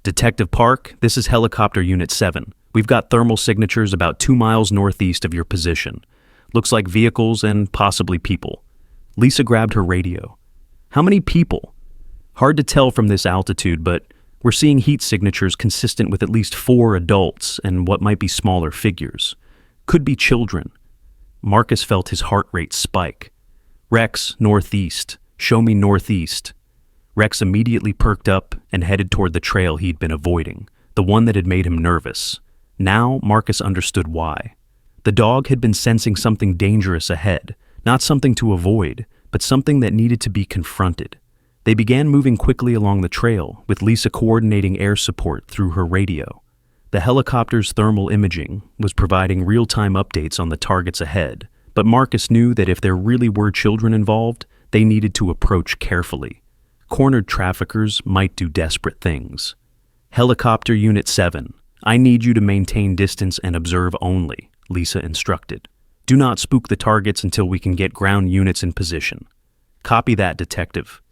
"Detective Park, this is Helicopter Unit 7. We've got thermal signatures about 2 miles northeast of your position. Looks like vehicles and possibly people." Lisa grabbed her radio. "How many people?" "Hard to tell from this altitude, but we're seeing heat signatures consistent with at least 4 adults and what might be smaller figures. Could be children." Marcus felt his heart rate spike. "Rex, northeast. Show me northeast." Rex immediately perked up and headed toward the trail he'd been avoiding, the one that had made him nervous. Now Marcus understood why. The dog had been sensing something dangerous ahead, not something to avoid, but something that needed to be confronted. They began moving quickly along the trail, with Lisa coordinating air support through her radio. The helicopter's thermal imaging was providing real-time updates on the targets ahead, but Marcus knew that if there really were children involved, they needed to approach carefully. Cornered traffickers might do desperate things. "Helicopter Unit 7, I need you to maintain distance and observe only," Lisa instructed. "Do not spook the targets until we can get ground units in position." "Copy that, Detective."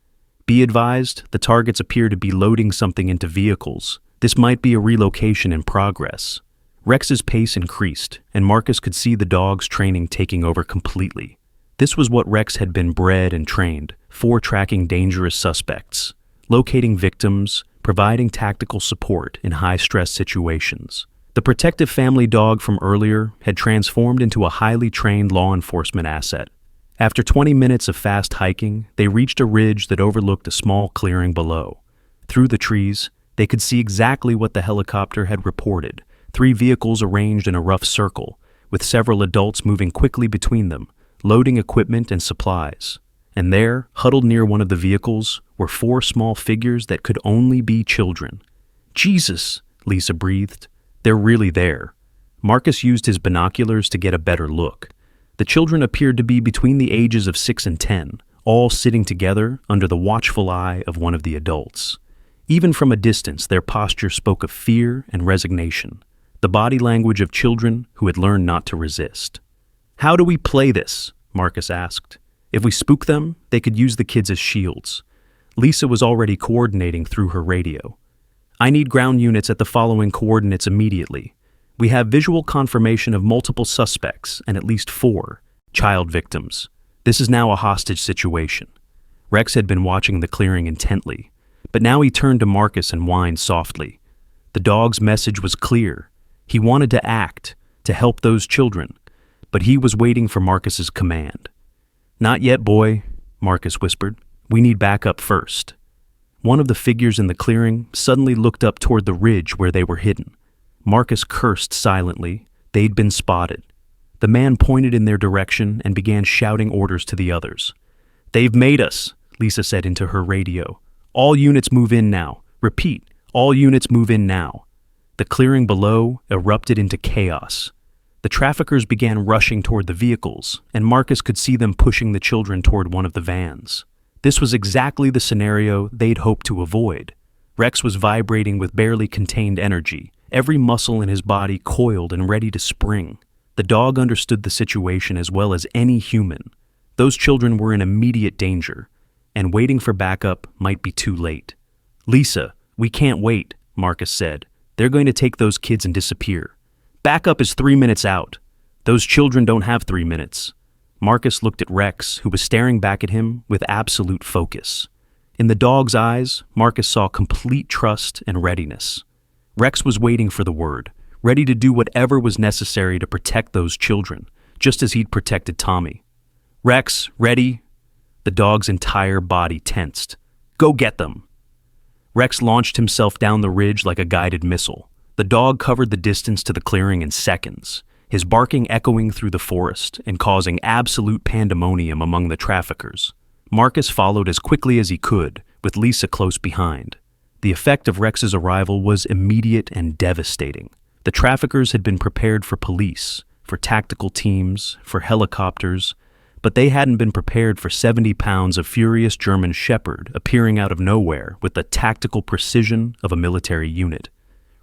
"Be advised, the targets appear to be loading something into vehicles. This might be a relocation in progress." Rex's pace increased, and Marcus could see the dog's training taking over completely. This was what Rex had been bred and trained for: tracking dangerous suspects, locating victims, providing tactical support in high-stress situations. The protective family dog from earlier had transformed into a highly trained law enforcement asset. After 20 minutes of fast hiking, they reached a ridge that overlooked a small clearing below. Through the trees, they could see exactly what the helicopter had reported: 3 vehicles arranged in a rough circle, with several adults moving quickly between them, loading equipment and supplies. And there, huddled near one of the vehicles, were 4 small figures that could only be children. "Jesus," Lisa breathed. "They're really there." Marcus used his binoculars to get a better look. The children appeared to be between the ages of 6 and 10, all sitting together under the watchful eye of one of the adults. Even from a distance, their posture spoke of fear and resignation, the body language of children who had learned not to resist. "How do we play this?" Marcus asked. If we spook them, they could use the kids as shields. Lisa was already coordinating through her radio. "I need ground units at the following coordinates immediately. We have visual confirmation of multiple suspects and at least 4 child victims. This is now a hostage situation." Rex had been watching the clearing intently, but now he turned to Marcus and whined softly. The dog's message was clear. He wanted to act, to help those children, but he was waiting for Marcus's command. "Not yet, boy," Marcus whispered. "We need backup first." One of the figures in the clearing suddenly looked up toward the ridge where they were hidden. Marcus cursed silently. They'd been spotted. The man pointed in their direction and began shouting orders to the others. "They've made us," Lisa said into her radio. "All units move in now. Repeat, all units move in now." The clearing below erupted into chaos. The traffickers began rushing toward the vehicles, and Marcus could see them pushing the children toward one of the vans. This was exactly the scenario they'd hoped to avoid. Rex was vibrating with barely contained energy, every muscle in his body coiled and ready to spring. The dog understood the situation as well as any human. Those children were in immediate danger, and waiting for backup might be too late. "Lisa, we can't wait," Marcus said. "They're going to take those kids and disappear. Backup is 3 minutes out. Those children don't have 3 minutes." Marcus looked at Rex, who was staring back at him with absolute focus. In the dog's eyes, Marcus saw complete trust and readiness. Rex was waiting for the word, ready to do whatever was necessary to protect those children, just as he'd protected Tommy. "Rex, ready?" The dog's entire body tensed. "Go get them." Rex launched himself down the ridge like a guided missile. The dog covered the distance to the clearing in seconds, his barking echoing through the forest and causing absolute pandemonium among the traffickers. Marcus followed as quickly as he could, with Lisa close behind. The effect of Rex's arrival was immediate and devastating. The traffickers had been prepared for police, for tactical teams, for helicopters, but they hadn't been prepared for 70 pounds of furious German shepherd appearing out of nowhere with the tactical precision of a military unit.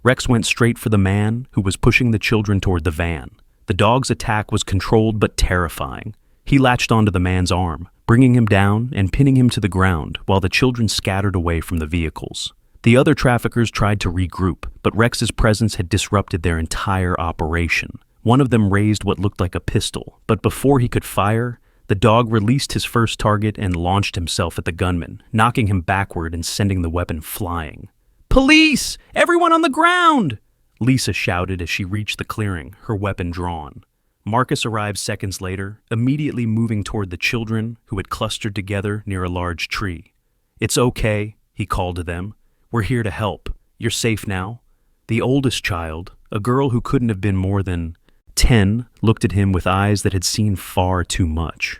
Rex went straight for the man who was pushing the children toward the van. The dog's attack was controlled but terrifying. He latched onto the man's arm, bringing him down and pinning him to the ground while the children scattered away from the vehicles. The other traffickers tried to regroup, but Rex's presence had disrupted their entire operation. One of them raised what looked like a pistol, but before he could fire, the dog released his first target and launched himself at the gunman, knocking him backward and sending the weapon flying. "Police! Everyone on the ground!" Lisa shouted as she reached the clearing, her weapon drawn. Marcus arrived seconds later, immediately moving toward the children who had clustered together near a large tree. "It's okay," he called to them. "We're here to help. You're safe now." The oldest child, a girl who couldn't have been more than 10, looked at him with eyes that had seen far too much.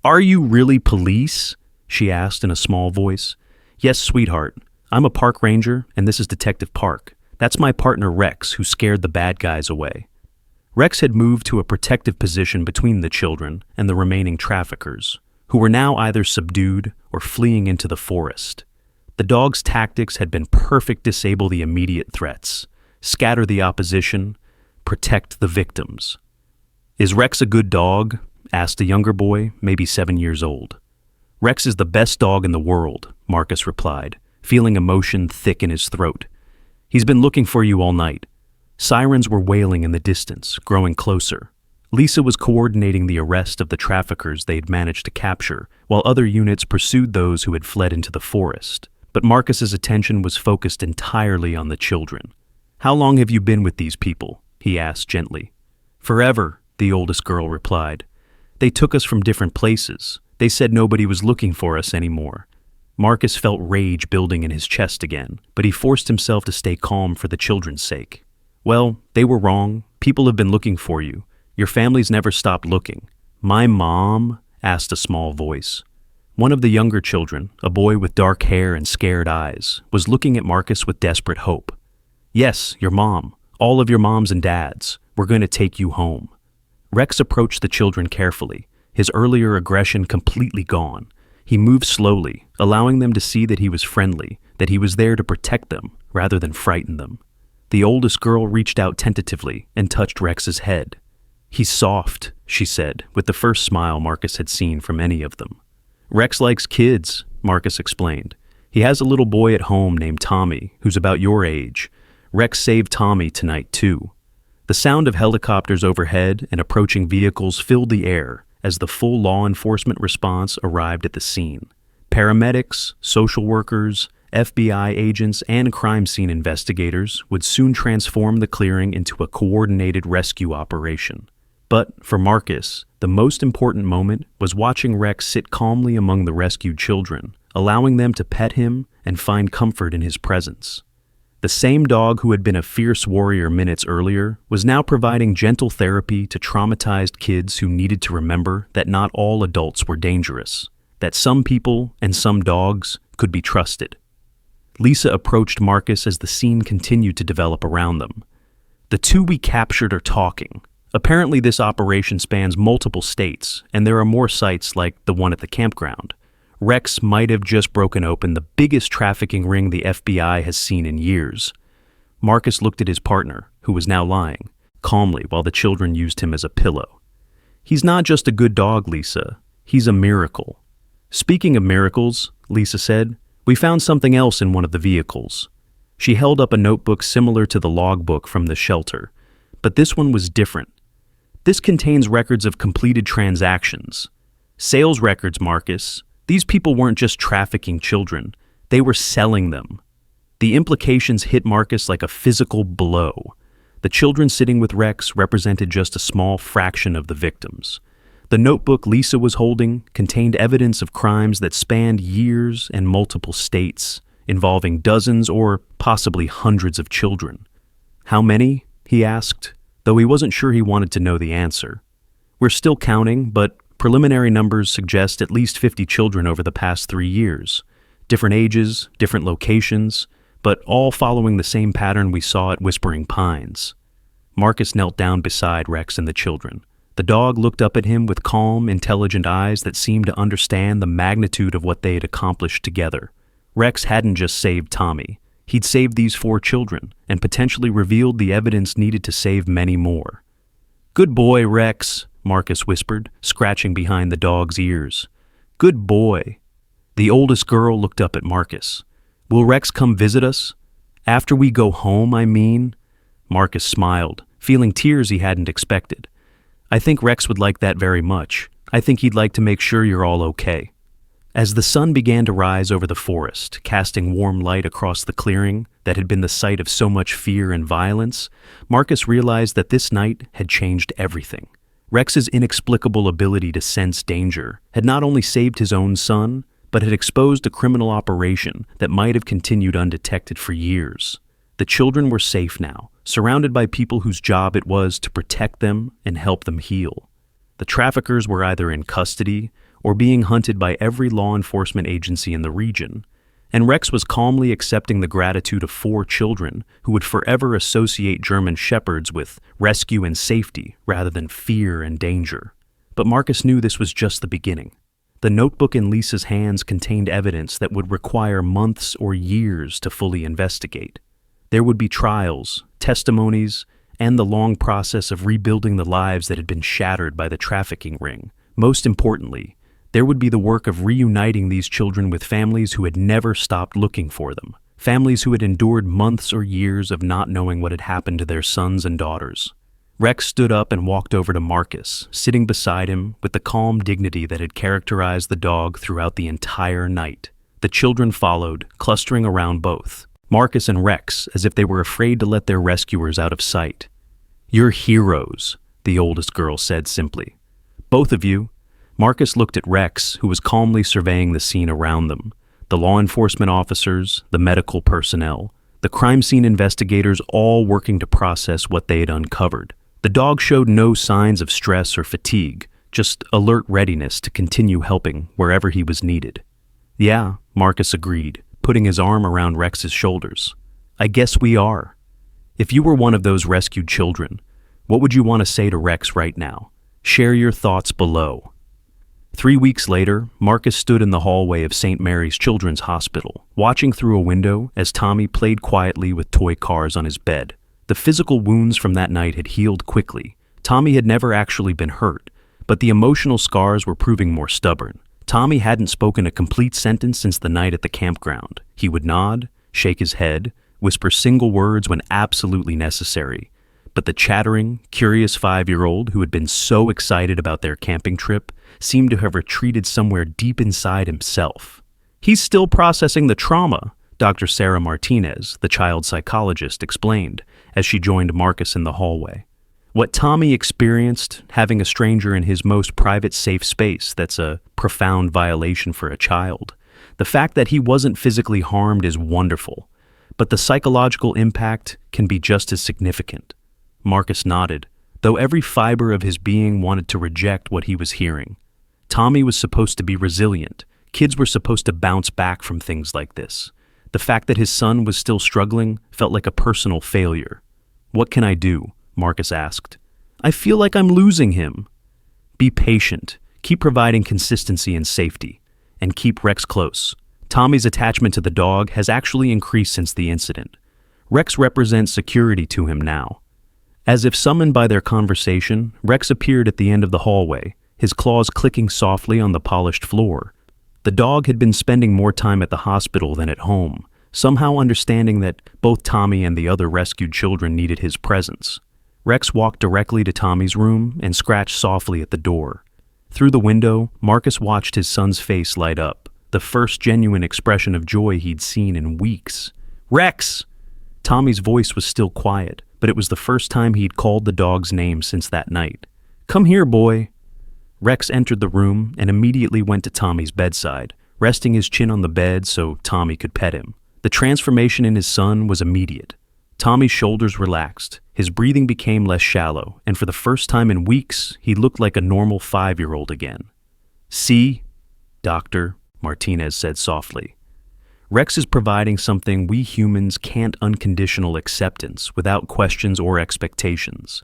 "Are you really police?" she asked in a small voice. "Yes, sweetheart. I'm a park ranger, and this is Detective Park. That's my partner Rex, who scared the bad guys away." Rex had moved to a protective position between the children and the remaining traffickers, who were now either subdued or fleeing into the forest. The dog's tactics had been perfect: disable the immediate threats, scatter the opposition, protect the victims. "Is Rex a good dog?" asked a younger boy, maybe 7 years old. "Rex is the best dog in the world," Marcus replied, feeling emotion thick in his throat. "He's been looking for you all night." Sirens were wailing in the distance, growing closer. Lisa was coordinating the arrest of the traffickers they had managed to capture, while other units pursued those who had fled into the forest. But Marcus's attention was focused entirely on the children. "How long have you been with these people?" he asked gently. "Forever," the oldest girl replied. "They took us from different places. They said nobody was looking for us anymore." Marcus felt rage building in his chest again, but he forced himself to stay calm for the children's sake. "Well, they were wrong. People have been looking for you. Your family's never stopped looking." "My mom?" asked a small voice. One of the younger children, a boy with dark hair and scared eyes, was looking at Marcus with desperate hope. "Yes, your mom. All of your moms and dads. We're going to take you home." Rex approached the children carefully, his earlier aggression completely gone. He moved slowly, allowing them to see that he was friendly, that he was there to protect them rather than frighten them. The oldest girl reached out tentatively and touched Rex's head. "He's soft," she said, with the first smile Marcus had seen from any of them. "Rex likes kids," Marcus explained. "He has a little boy at home named Tommy, who's about your age. Rex saved Tommy tonight, too." The sound of helicopters overhead and approaching vehicles filled the air as the full law enforcement response arrived at the scene. Paramedics, social workers, FBI agents, and crime scene investigators would soon transform the clearing into a coordinated rescue operation. But for Marcus, the most important moment was watching Rex sit calmly among the rescued children, allowing them to pet him and find comfort in his presence. The same dog who had been a fierce warrior minutes earlier was now providing gentle therapy to traumatized kids who needed to remember that not all adults were dangerous, that some people and some dogs could be trusted. Lisa approached Marcus as the scene continued to develop around them. "The two we captured are talking. Apparently this operation spans multiple states, and there are more sites like the one at the campground. Rex might have just broken open the biggest trafficking ring the FBI has seen in years." Marcus looked at his partner, who was now lying, calmly while the children used him as a pillow. "He's not just a good dog, Lisa. He's a miracle." "Speaking of miracles," Lisa said, "we found something else in one of the vehicles." She held up a notebook similar to the logbook from the shelter, but this one was different. "This contains records of completed transactions. Sales records, Marcus. These people weren't just trafficking children, they were selling them." The implications hit Marcus like a physical blow. The children sitting with Rex represented just a small fraction of the victims. The notebook Lisa was holding contained evidence of crimes that spanned years and multiple states, involving dozens or possibly hundreds of children. "How many?" he asked, though he wasn't sure he wanted to know the answer. "We're still counting, but preliminary numbers suggest at least 50 children over the past 3 years. Different ages, different locations, but all following the same pattern we saw at Whispering Pines." Marcus knelt down beside Rex and the children. The dog looked up at him with calm, intelligent eyes that seemed to understand the magnitude of what they had accomplished together. Rex hadn't just saved Tommy. He'd saved these 4 children and potentially revealed the evidence needed to save many more. "Good boy, Rex," Marcus whispered, scratching behind the dog's ears. "Good boy." The oldest girl looked up at Marcus. "Will Rex come visit us? After we go home, I mean?" Marcus smiled, feeling tears he hadn't expected. "I think Rex would like that very much. I think he'd like to make sure you're all okay." As the sun began to rise over the forest, casting warm light across the clearing that had been the site of so much fear and violence, Marcus realized that this night had changed everything. Rex's inexplicable ability to sense danger had not only saved his own son, but had exposed a criminal operation that might have continued undetected for years. The children were safe now, surrounded by people whose job it was to protect them and help them heal. The traffickers were either in custody or being hunted by every law enforcement agency in the region, and Rex was calmly accepting the gratitude of 4 children who would forever associate German shepherds with rescue and safety rather than fear and danger. But Marcus knew this was just the beginning. The notebook in Lisa's hands contained evidence that would require months or years to fully investigate. There would be trials, testimonies, and the long process of rebuilding the lives that had been shattered by the trafficking ring. Most importantly, there would be the work of reuniting these children with families who had never stopped looking for them, families who had endured months or years of not knowing what had happened to their sons and daughters. Rex stood up and walked over to Marcus, sitting beside him with the calm dignity that had characterized the dog throughout the entire night. The children followed, clustering around both, Marcus and Rex, as if they were afraid to let their rescuers out of sight. "You're heroes," the oldest girl said simply. "Both of you." Marcus looked at Rex, who was calmly surveying the scene around them. The law enforcement officers, the medical personnel, the crime scene investigators all working to process what they had uncovered. The dog showed no signs of stress or fatigue, just alert readiness to continue helping wherever he was needed. "Yeah," Marcus agreed, putting his arm around Rex's shoulders. "I guess we are. If you were one of those rescued children, what would you want to say to Rex right now? Share your thoughts below." 3 weeks later, Marcus stood in the hallway of St. Mary's Children's Hospital, watching through a window as Tommy played quietly with toy cars on his bed. The physical wounds from that night had healed quickly. Tommy had never actually been hurt, but the emotional scars were proving more stubborn. Tommy hadn't spoken a complete sentence since the night at the campground. He would nod, shake his head, whisper single words when absolutely necessary. But the chattering, curious 5-year-old who had been so excited about their camping trip seemed to have retreated somewhere deep inside himself. "He's still processing the trauma," Dr. Sarah Martinez, the child psychologist, explained as she joined Marcus in the hallway. "What Tommy experienced, having a stranger in his most private safe space, that's a profound violation for a child. The fact that he wasn't physically harmed is wonderful, but the psychological impact can be just as significant." Marcus nodded, though every fiber of his being wanted to reject what he was hearing. Tommy was supposed to be resilient. Kids were supposed to bounce back from things like this. The fact that his son was still struggling felt like a personal failure. "What can I do?" Marcus asked. "I feel like I'm losing him." "Be patient. Keep providing consistency and safety. And keep Rex close." Tommy's attachment to the dog has actually increased since the incident. Rex represents security to him now. As if summoned by their conversation, Rex appeared at the end of the hallway, his claws clicking softly on the polished floor. The dog had been spending more time at the hospital than at home, somehow understanding that both Tommy and the other rescued children needed his presence. Rex walked directly to Tommy's room and scratched softly at the door. Through the window, Marcus watched his son's face light up, the first genuine expression of joy he'd seen in weeks. "Rex!" Tommy's voice was still quiet, but it was the first time he'd called the dog's name since that night. "Come here, boy." Rex entered the room and immediately went to Tommy's bedside, resting his chin on the bed so Tommy could pet him. The transformation in his son was immediate. Tommy's shoulders relaxed, his breathing became less shallow, and for the first time in weeks, he looked like a normal 5-year-old again. "See, Doctor," Martinez said softly. "Rex is providing something we humans can't: unconditional acceptance without questions or expectations.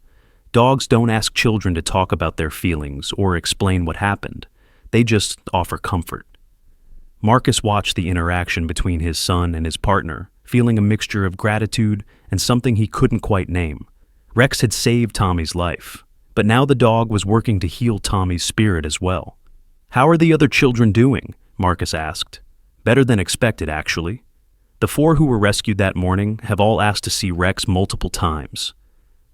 Dogs don't ask children to talk about their feelings or explain what happened. They just offer comfort." Marcus watched the interaction between his son and his partner, feeling a mixture of gratitude and something he couldn't quite name. Rex had saved Tommy's life, but now the dog was working to heal Tommy's spirit as well. "How are the other children doing?" Marcus asked. "Better than expected, actually. The 4 who were rescued that morning have all asked to see Rex multiple times.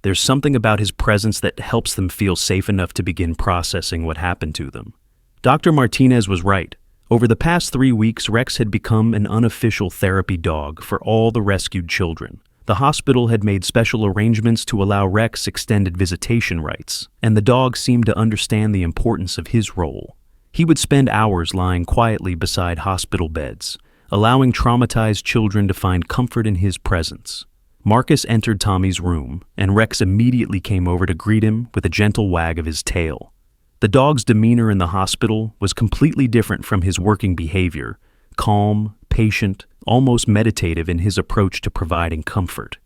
There's something about his presence that helps them feel safe enough to begin processing what happened to them." Dr. Martinez was right. Over the past 3 weeks, Rex had become an unofficial therapy dog for all the rescued children. The hospital had made special arrangements to allow Rex extended visitation rights, and the dog seemed to understand the importance of his role. He would spend hours lying quietly beside hospital beds, allowing traumatized children to find comfort in his presence. Marcus entered Tommy's room, and Rex immediately came over to greet him with a gentle wag of his tail. The dog's demeanor in the hospital was completely different from his working behavior, calm, patient, almost meditative in his approach to providing comfort.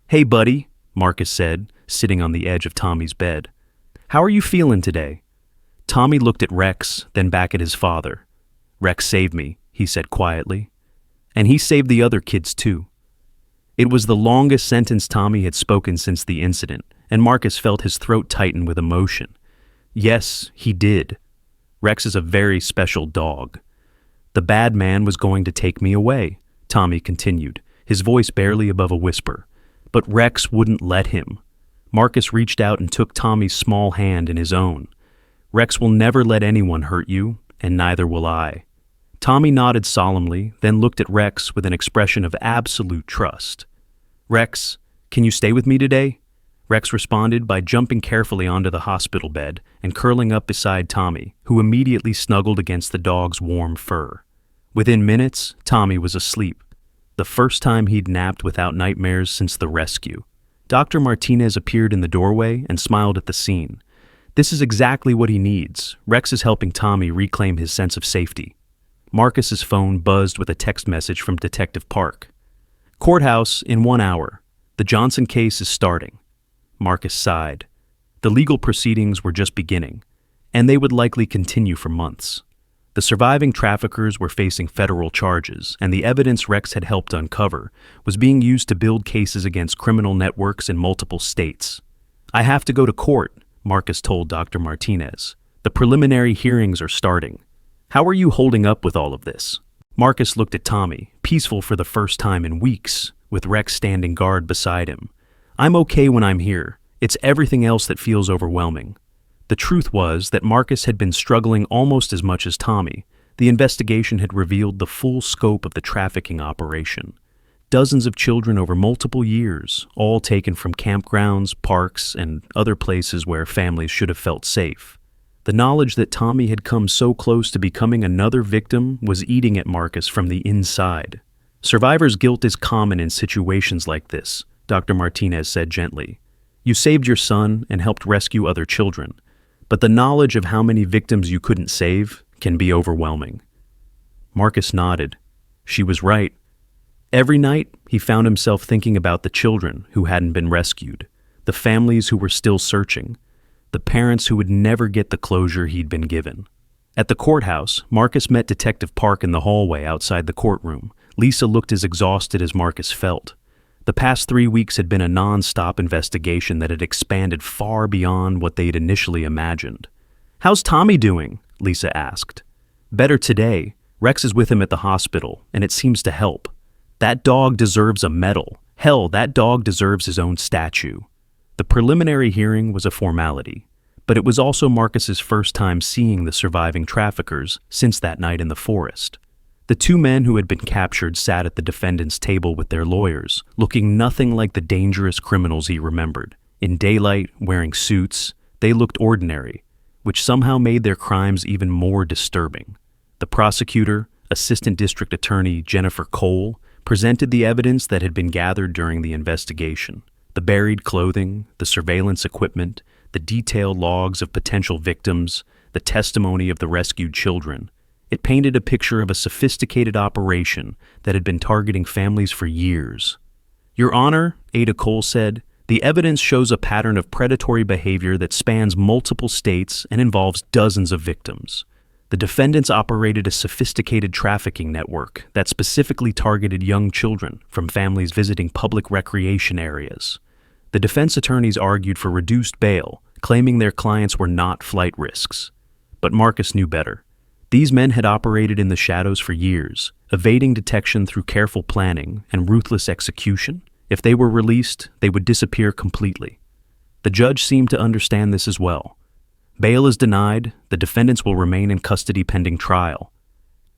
"Hey, buddy," Marcus said, sitting on the edge of Tommy's bed. "How are you feeling today?" Tommy looked at Rex, then back at his father. "Rex saved me," he said quietly. "And he saved the other kids too." It was the longest sentence Tommy had spoken since the incident, and Marcus felt his throat tighten with emotion. Yes, he did. Rex is a very special dog. "The bad man was going to take me away," Tommy continued, his voice barely above a whisper. But Rex wouldn't let him. Marcus reached out and took Tommy's small hand in his own. "Rex will never let anyone hurt you, and neither will I." Tommy nodded solemnly, then looked at Rex with an expression of absolute trust. "Rex, can you stay with me today?" Rex responded by jumping carefully onto the hospital bed and curling up beside Tommy, who immediately snuggled against the dog's warm fur. Within minutes, Tommy was asleep, the first time he'd napped without nightmares since the rescue. Dr. Martinez appeared in the doorway and smiled at the scene. This is exactly what he needs. Rex is helping Tommy reclaim his sense of safety. Marcus's phone buzzed with a text message from Detective Park. "Courthouse in 1 hour. The Johnson case is starting." Marcus sighed. The legal proceedings were just beginning, and they would likely continue for months. The surviving traffickers were facing federal charges, and the evidence Rex had helped uncover was being used to build cases against criminal networks in multiple states. "I have to go to court," Marcus told Dr. Martinez. "The preliminary hearings are starting. How are you holding up with all of this?" Marcus looked at Tommy, peaceful for the first time in weeks, with Rex standing guard beside him. "I'm okay when I'm here. It's everything else that feels overwhelming." The truth was that Marcus had been struggling almost as much as Tommy. The investigation had revealed the full scope of the trafficking operation. Dozens of children over multiple years, all taken from campgrounds, parks, and other places where families should have felt safe. The knowledge that Tommy had come so close to becoming another victim was eating at Marcus from the inside. "Survivor's guilt is common in situations like this," Dr. Martinez said gently. "You saved your son and helped rescue other children, but the knowledge of how many victims you couldn't save can be overwhelming." Marcus nodded. She was right. Every night, he found himself thinking about the children who hadn't been rescued, the families who were still searching, the parents who would never get the closure he'd been given. At the courthouse, Marcus met Detective Park in the hallway outside the courtroom. Lisa looked as exhausted as Marcus felt. The past 3 weeks had been a non-stop investigation that had expanded far beyond what they'd initially imagined. "How's Tommy doing?" Lisa asked. "Better today. Rex is with him at the hospital, and it seems to help. That dog deserves a medal. Hell, that dog deserves his own statue." The preliminary hearing was a formality, but it was also Marcus's first time seeing the surviving traffickers since that night in the forest. The 2 men who had been captured sat at the defendant's table with their lawyers, looking nothing like the dangerous criminals he remembered. In daylight, wearing suits, they looked ordinary, which somehow made their crimes even more disturbing. The prosecutor, Assistant District Attorney Jennifer Cole, presented the evidence that had been gathered during the investigation. The buried clothing, the surveillance equipment, the detailed logs of potential victims, the testimony of the rescued children. It painted a picture of a sophisticated operation that had been targeting families for years. "Your Honor," Ada Cole said, "the evidence shows a pattern of predatory behavior that spans multiple states and involves dozens of victims. The defendants operated a sophisticated trafficking network that specifically targeted young children from families visiting public recreation areas." The defense attorneys argued for reduced bail, claiming their clients were not flight risks. But Marcus knew better. These men had operated in the shadows for years, evading detection through careful planning and ruthless execution. If they were released, they would disappear completely. The judge seemed to understand this as well. Bail is denied, the defendants will remain in custody pending trial.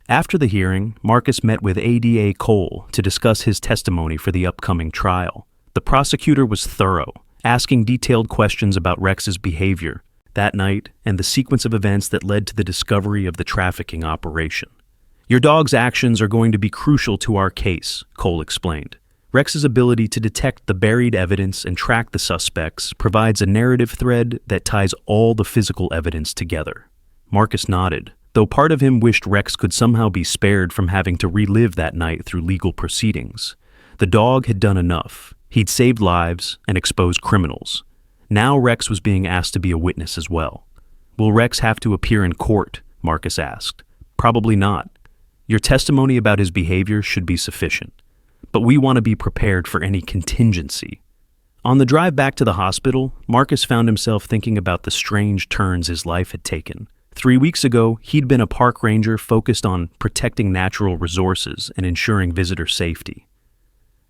After the hearing, Marcus met with ADA Cole to discuss his testimony for the upcoming trial. The prosecutor was thorough, asking detailed questions about Rex's behavior that night and the sequence of events that led to the discovery of the trafficking operation. "Your dog's actions are going to be crucial to our case," Cole explained. "Rex's ability to detect the buried evidence and track the suspects provides a narrative thread that ties all the physical evidence together." Marcus nodded, though part of him wished Rex could somehow be spared from having to relive that night through legal proceedings. The dog had done enough. He'd saved lives and exposed criminals. Now Rex was being asked to be a witness as well. "Will Rex have to appear in court?" Marcus asked. "Probably not. Your testimony about his behavior should be sufficient. But we want to be prepared for any contingency." On the drive back to the hospital, Marcus found himself thinking about the strange turns his life had taken. 3 weeks ago, he'd been a park ranger focused on protecting natural resources and ensuring visitor safety.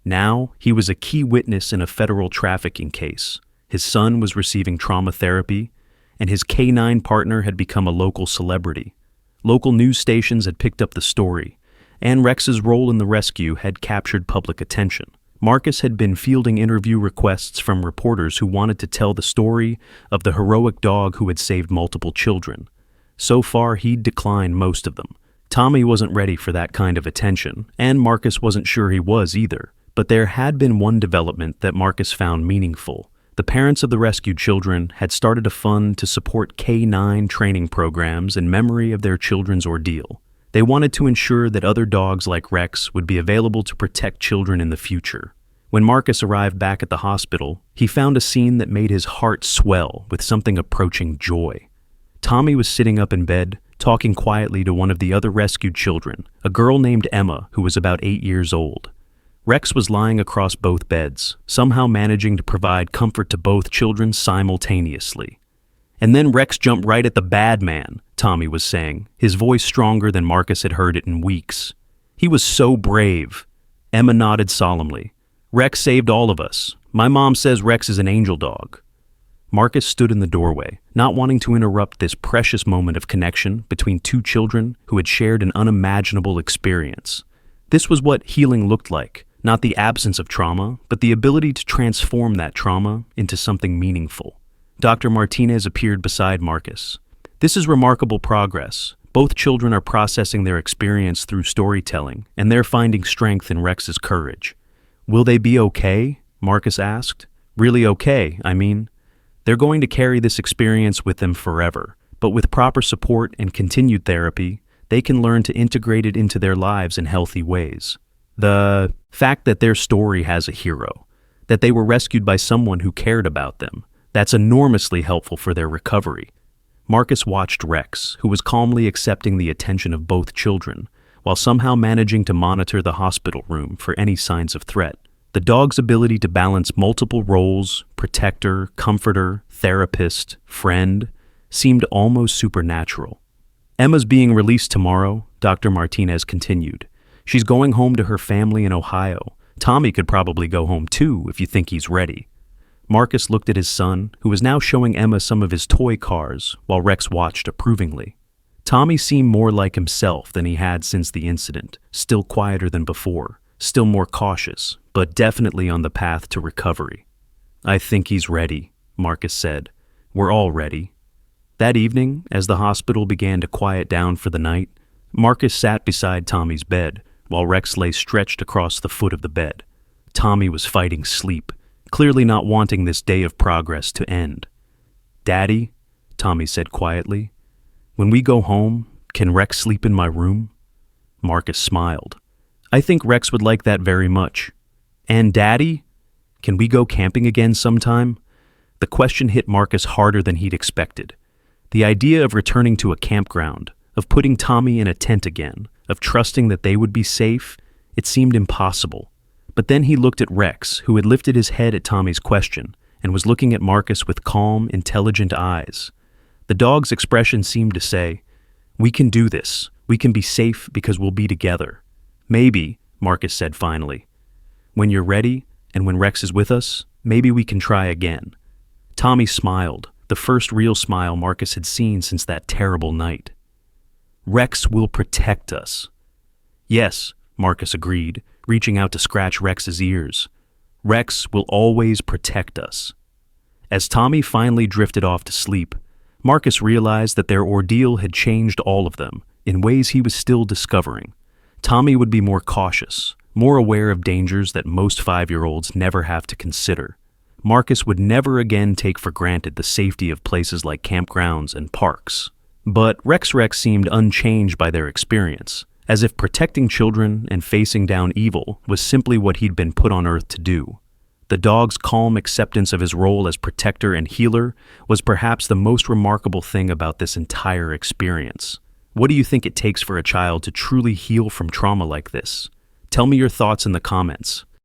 Now, he was a key witness in a federal trafficking case. His son was receiving trauma therapy, and his canine partner had become a local celebrity. Local news stations had picked up the story, and Rex's role in the rescue had captured public attention. Marcus had been fielding interview requests from reporters who wanted to tell the story of the heroic dog who had saved multiple children. So far, he'd declined most of them. Tommy wasn't ready for that kind of attention, and Marcus wasn't sure he was either. But there had been one development that Marcus found meaningful. The parents of the rescued children had started a fund to support K9 training programs in memory of their children's ordeal. They wanted to ensure that other dogs like Rex would be available to protect children in the future. When Marcus arrived back at the hospital, he found a scene that made his heart swell with something approaching joy. Tommy was sitting up in bed, talking quietly to one of the other rescued children, a girl named Emma who was about 8 years old. Rex was lying across both beds, somehow managing to provide comfort to both children simultaneously. "And then Rex jumped right at the bad man," Tommy was saying, his voice stronger than Marcus had heard it in weeks. "He was so brave." Emma nodded solemnly. "Rex saved all of us. My mom says Rex is an angel dog." Marcus stood in the doorway, not wanting to interrupt this precious moment of connection between two children who had shared an unimaginable experience. This was what healing looked like. Not the absence of trauma, but the ability to transform that trauma into something meaningful. Dr. Martinez appeared beside Marcus. "This is remarkable progress. Both children are processing their experience through storytelling, and they're finding strength in Rex's courage." "Will they be okay?" Marcus asked. "Really okay, I mean. They're going to carry this experience with them forever, but with proper support and continued therapy, they can learn to integrate it into their lives in healthy ways. The fact that their story has a hero, that they were rescued by someone who cared about them, that's enormously helpful for their recovery." Marcus watched Rex, who was calmly accepting the attention of both children, while somehow managing to monitor the hospital room for any signs of threat. The dog's ability to balance multiple roles, protector, comforter, therapist, friend, seemed almost supernatural. "Emma's being released tomorrow," Dr. Martinez continued. "She's going home to her family in Ohio. Tommy could probably go home too if you think he's ready." Marcus looked at his son, who was now showing Emma some of his toy cars, while Rex watched approvingly. Tommy seemed more like himself than he had since the incident, still quieter than before, still more cautious, but definitely on the path to recovery. "I think he's ready," Marcus said. "We're all ready." That evening, as the hospital began to quiet down for the night, Marcus sat beside Tommy's bed, while Rex lay stretched across the foot of the bed. Tommy was fighting sleep, clearly not wanting this day of progress to end. "Daddy," Tommy said quietly, "when we go home, can Rex sleep in my room?" Marcus smiled. "I think Rex would like that very much." "And Daddy, can we go camping again sometime?" The question hit Marcus harder than he'd expected. The idea of returning to a campground, of putting Tommy in a tent again, of trusting that they would be safe, it seemed impossible. But then he looked at Rex, who had lifted his head at Tommy's question, and was looking at Marcus with calm, intelligent eyes. The dog's expression seemed to say, "We can do this. We can be safe because we'll be together." "Maybe," Marcus said finally. "When you're ready, and when Rex is with us, maybe we can try again." Tommy smiled, the first real smile Marcus had seen since that terrible night. "Rex will protect us." "Yes," Marcus agreed, reaching out to scratch Rex's ears. Rex will always protect us. As Tommy finally drifted off to sleep, Marcus realized that their ordeal had changed all of them in ways he was still discovering. Tommy would be more cautious, more aware of dangers that most 5-year-olds never have to consider. Marcus would never again take for granted the safety of places like campgrounds and parks. But Rex seemed unchanged by their experience, as if protecting children and facing down evil was simply what he'd been put on Earth to do. The dog's calm acceptance of his role as protector and healer was perhaps the most remarkable thing about this entire experience. What do you think it takes for a child to truly heal from trauma like this? Tell me your thoughts in the comments.